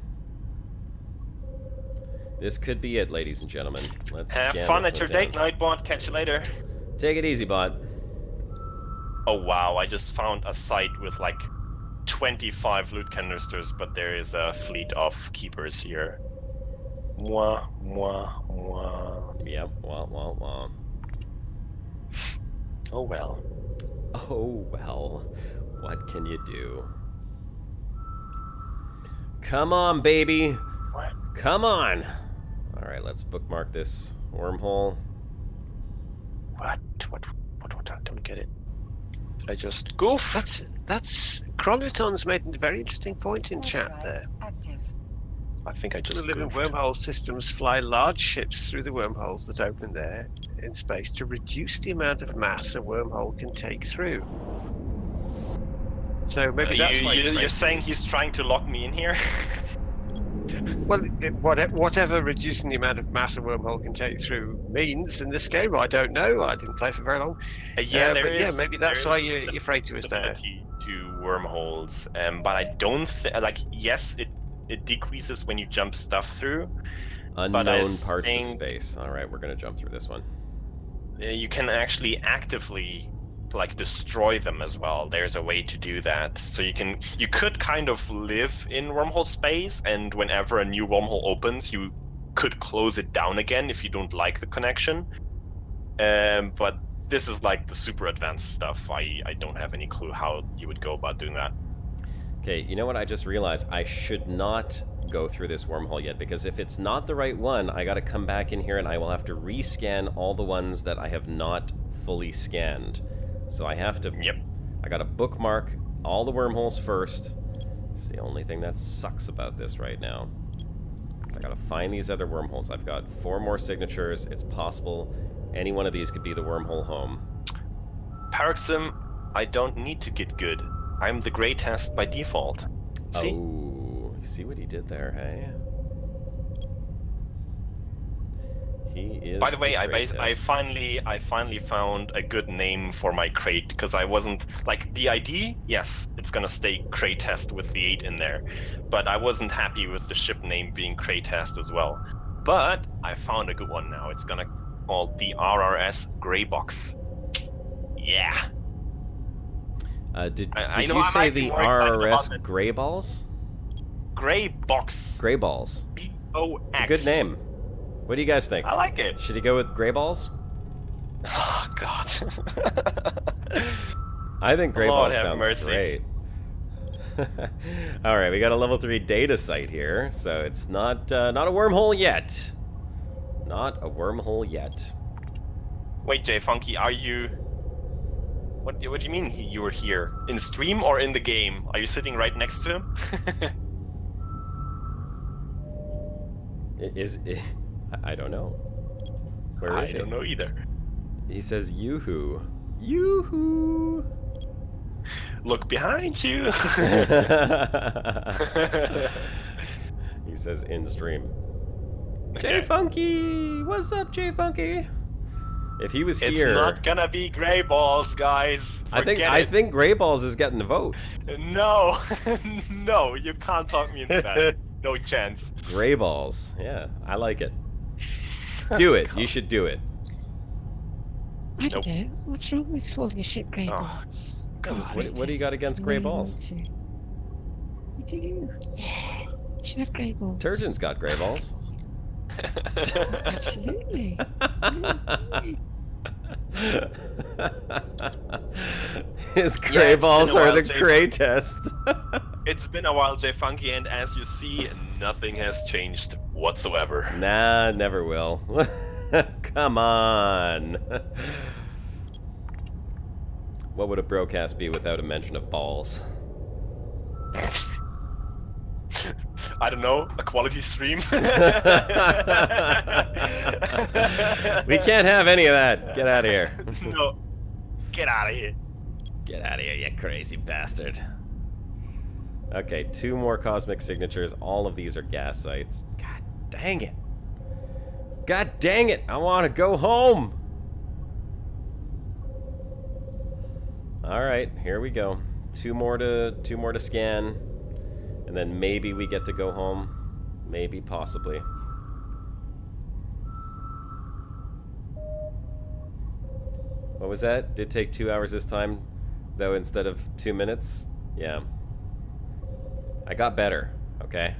This could be it, ladies and gentlemen. Let's have fun at your date night, bot. Catch you later. Take it easy, bot. Oh wow! I just found a site with like 25 loot canisters, but there is a fleet of keepers here. Wah, wah, wah. Yep, wah, wah, wah. Oh well. Oh well. What can you do? Come on, baby. What? Come on. Alright, let's bookmark this wormhole. What? I don't get it. Did I just goof? That's Chronoton's made a very interesting point in chat there. Active. I think I just The living goofed. wormhole systems fly large ships through the wormholes that open there in space to reduce the amount of mass a wormhole can take through. So maybe that's why you're saying he's trying to lock me in here? Well, whatever reducing the amount of mass a wormhole can take through means in this game, I don't know. I didn't play for very long. Yeah, maybe that's why you're afraid to us there. To wormholes, but I don't like. Yes, it decreases when you jump stuff through. Unknown parts of space. All right, we're gonna jump through this one. You can actually actively like destroy them as well. There's a way to do that. So you could kind of live in wormhole space, and whenever a new wormhole opens, you could close it down again if you don't like the connection. But this is like the super advanced stuff. I don't have any clue how you would go about doing that. Okay, you know what I just realized? I should not go through this wormhole yet, because if it's not the right one, I gotta come back in here and I will have to rescan all the ones that I have not fully scanned. So I have to... Yep. I gotta bookmark all the wormholes first. It's the only thing that sucks about this right now. I gotta find these other wormholes. I've got 4 more signatures. It's possible any one of these could be the wormhole home. Paroxysm, I don't need to get good. I'm the gray test by default. See? Oh, you see what he did there, hey? He is. By the way, I test. finally found a good name for my crate, because I wasn't like the ID. Yes, it's gonna stay crate test with the 8 in there, but I wasn't happy with the ship name being crate test as well. But I found a good one now. It's gonna call the RRS Gray Box. Yeah. Did you say the RRS Gray Balls? Gray Box. Gray Balls. B-O-X. It's a good name. What do you guys think? I like it. Should he go with Gray Balls? Oh, God. I think Gray Lord Balls have sounds mercy. great. All right, we got a level 3 data site here, so it's not a wormhole yet. Not a wormhole yet. Wait, Jay Funky, are you? What do you mean you were here? In stream or in the game? Are you sitting right next to him? I don't know. Where is he? I don't know either. He says yoo-hoo. Yoo-hoo. Look behind you. He says in stream. Okay. Jay Funky! What's up, Jay Funky? If he was here... It's not gonna be Grey Balls, guys. I think Grey Balls is getting the vote. No. No, you can't talk me into that. No chance. Grey Balls. Yeah, I like it. Do it. You should do it. I don't know. What's wrong with calling a ship grey balls? What do you got against grey balls? You do. Yeah. You should have grey balls. Turgeon's got grey balls. Absolutely. His grey balls are the grey test. It's been a while, Jay Funky, and as you see, nothing has changed whatsoever. Nah, never will. Come on. What would a Brocast be without a mention of balls? I don't know, a quality stream? We can't have any of that. Get out of here. No. Get out of here. Get out of here, you crazy bastard. Okay, 2 more cosmic signatures. All of these are gas sites. God dang it. God dang it. I want to go home. All right, here we go. 2 more to scan. And then maybe we get to go home. Maybe, possibly. What was that? Did take 2 hours this time, though, instead of 2 minutes? Yeah. I got better, okay?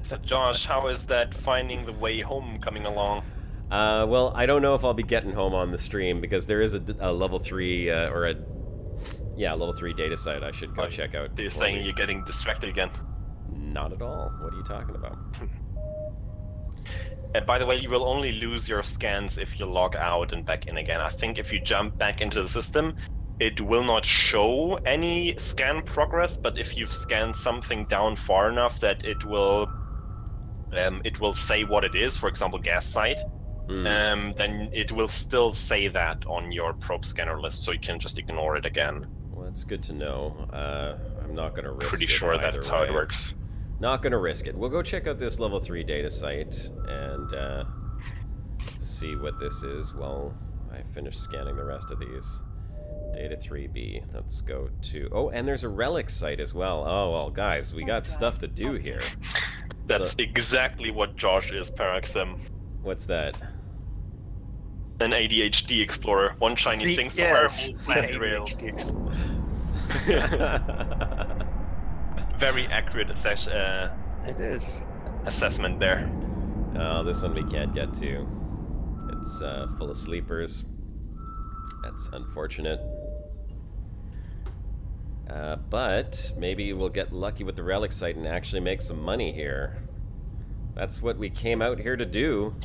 So Josh, how is that finding the way home coming along? Well, I don't know if I'll be getting home on the stream, because there is a level 3, level 3 data site I should go check out. You're saying you're getting distracted again? Not at all. What are you talking about? And by the way, you will only lose your scans if you log out and back in again. I think if you jump back into the system, it will not show any scan progress, but if you've scanned something down far enough that it will say what it is, for example, gas site, then it will still say that on your probe scanner list, so you can just ignore it again. Well, that's good to know. I'm not going to risk it. Pretty sure that's how it works. Not going to risk it. We'll go check out this level 3 data site and see what this is while I finish scanning the rest of these. Data 3B. Let's go to... Oh, and there's a relic site as well. Oh, well, guys, we got stuff to do here. That's exactly what Josh is, Paraxim. What's that? An ADHD explorer. One shiny thing somewhere, whole planet rails. Very accurate it is. assessment there. Oh, this one we can't get to. It's full of sleepers. That's unfortunate. But maybe we'll get lucky with the relic site and actually make some money here. That's what we came out here to do.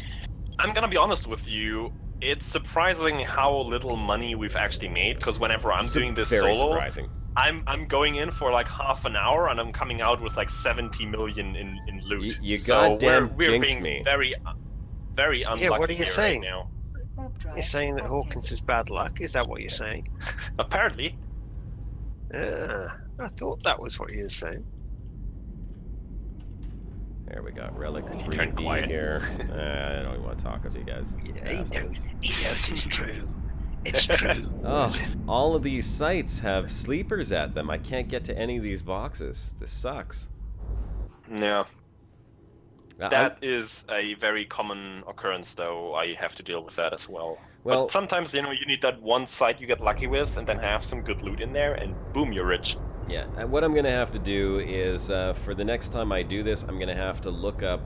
I'm gonna be honest with you. It's surprising how little money we've actually made, because whenever I'm doing this very solo, surprising. I'm going in for like half an hour and I'm coming out with like 70 million in loot. You so goddamn we're jinxed being me. very unlucky. Yeah, what are you here saying? Right now. You're saying that Hawkins is bad luck? Is that what you're saying? Apparently. I thought that was what you were saying. There we go. Relic turned 3B quiet. here. I don't even want to talk with you guys. Yeah, he knows it's true. It's true. Oh, all of these sites have sleepers at them. I can't get to any of these boxes. This sucks. Yeah. That is a very common occurrence, though. I have to deal with that as well. Well, but sometimes, you know, you need that one site you get lucky with, and then have some good loot in there, and boom, you're rich. yeah, what I'm going to have to do is, for the next time I do this, I'm going to have to look up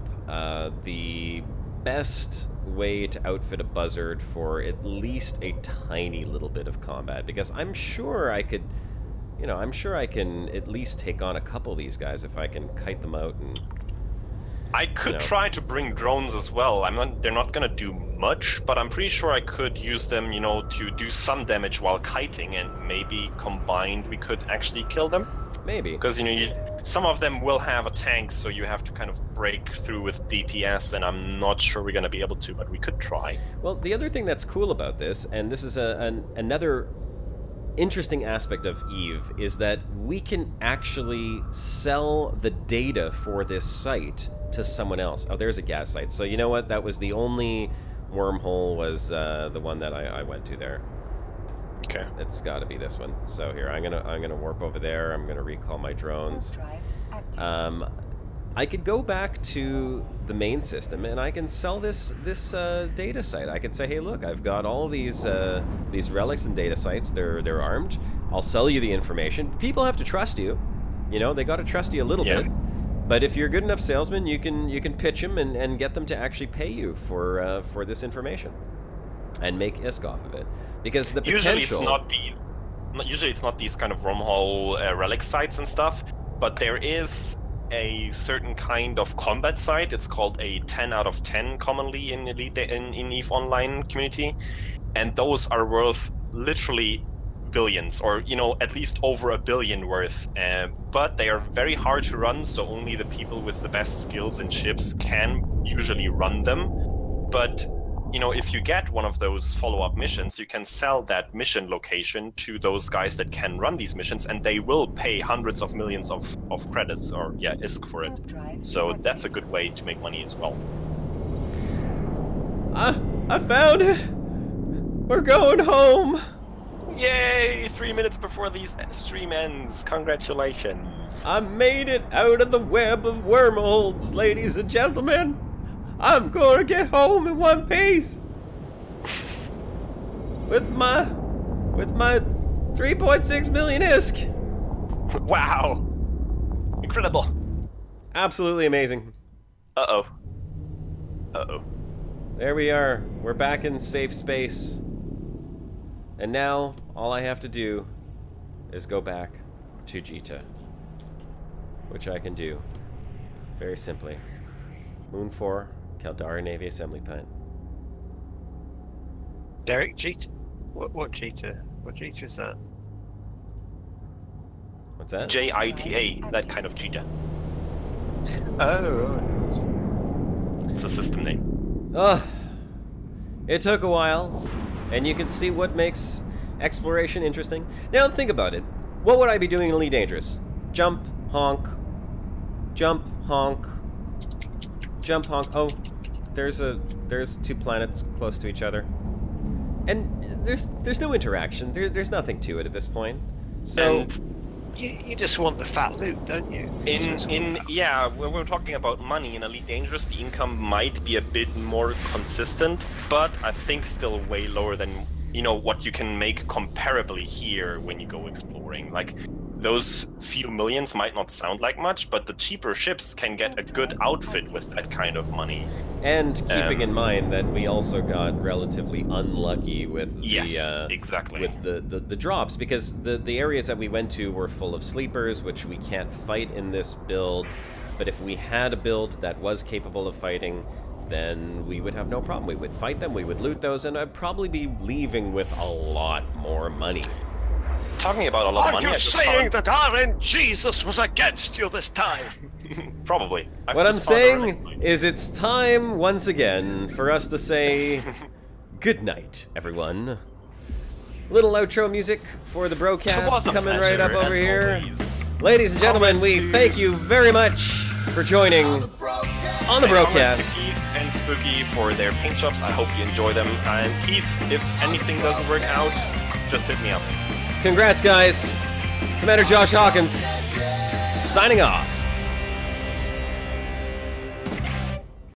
the best way to outfit a buzzard for at least a tiny little bit of combat, because I'm sure I could you know, I'm sure I can at least take on a couple of these guys if I can kite them out and... I could try to bring drones as well. They're not gonna do much, but I'm pretty sure I could use them, you know, to do some damage while kiting, and maybe combined we could actually kill them. Maybe. Because, you know, some of them will have a tank, so you have to kind of break through with DPS, and I'm not sure we're gonna be able to, but we could try. Well, the other thing that's cool about this, and this is another interesting aspect of EVE, is that we can actually sell the data for this site to someone else. Oh, there's a gas site. So you know what? That was the only wormhole, was the one that I went to there. Okay. It's got to be this one. So here, I'm gonna warp over there. I'm gonna recall my drones. I could go back to the main system and I can sell this data site. I could say, hey, look, I've got all these relics and data sites. They're armed. I'll sell you the information. People have to trust you. You know, they got to trust you a little bit. But if you're a good enough salesman, you can pitch them and get them to actually pay you for this information, and make ISK off of it. Because the potential... Usually it's not these kind of wormhole relic sites and stuff, but there is a certain kind of combat site. It's called a 10 out of 10 commonly in EVE Online community, and those are worth literally billions, or, you know, at least over $1 billion worth, but they are very hard to run, so only the people with the best skills in ships can usually run them. But, you know, if you get one of those follow-up missions, you can sell that mission location to those guys that can run these missions, and they will pay hundreds of millions of credits, or ISK for it. So that's a good way to make money as well. I found it! We're going home! Yay! 3 minutes before the stream ends. Congratulations. I made it out of the web of wormholes, ladies and gentlemen. I'm gonna get home in one piece. with my 3.6 million ISK. Wow. Incredible. Absolutely amazing. Uh-oh. Uh-oh. There we are. We're back in safe space. And now, all I have to do is go back to Jita, which I can do very simply. Moon 4, Caldari Navy Assembly Plant. Derek, Jita? What Jita? What Jita is that? What's that? JITA, that kind of Jita. Oh, right. It's a system name. Ugh. It took a while. And you can see what makes exploration interesting. Now think about it. What would I be doing in Elite Dangerous? Jump, honk. Jump, honk. Jump, honk. Oh, there's 2 planets close to each other. And there's no interaction. There's nothing to it at this point. So... And you just want the fat loot, don't you? Yeah, when we're talking about money in Elite Dangerous, the income might be a bit more consistent, but I think still way lower than, you know, what you can make comparably here when you go exploring. Like, those few millions might not sound like much, but the cheaper ships can get a good outfit with that kind of money. And keeping in mind that we also got relatively unlucky with exactly. with the drops, because the areas that we went to were full of sleepers, which we can't fight in this build. But if we had a build that was capable of fighting, then we would have no problem. We would fight them, we would loot those, and I'd probably be leaving with a lot more money. Talking about a lot of money... Are you saying that RN Jesus was against you this time? Probably. What I'm saying is it's time, once again, for us to say good night, everyone. Little outro music for the Brocast coming right up over here. Ladies and gentlemen, we thank you very much for joining on the Brocast. Keith and Spooky for their paint jobs. I hope you enjoy them. And Keith, if anything doesn't work out, just hit me up. Congrats, guys. Commander Josh Hawkins, signing off.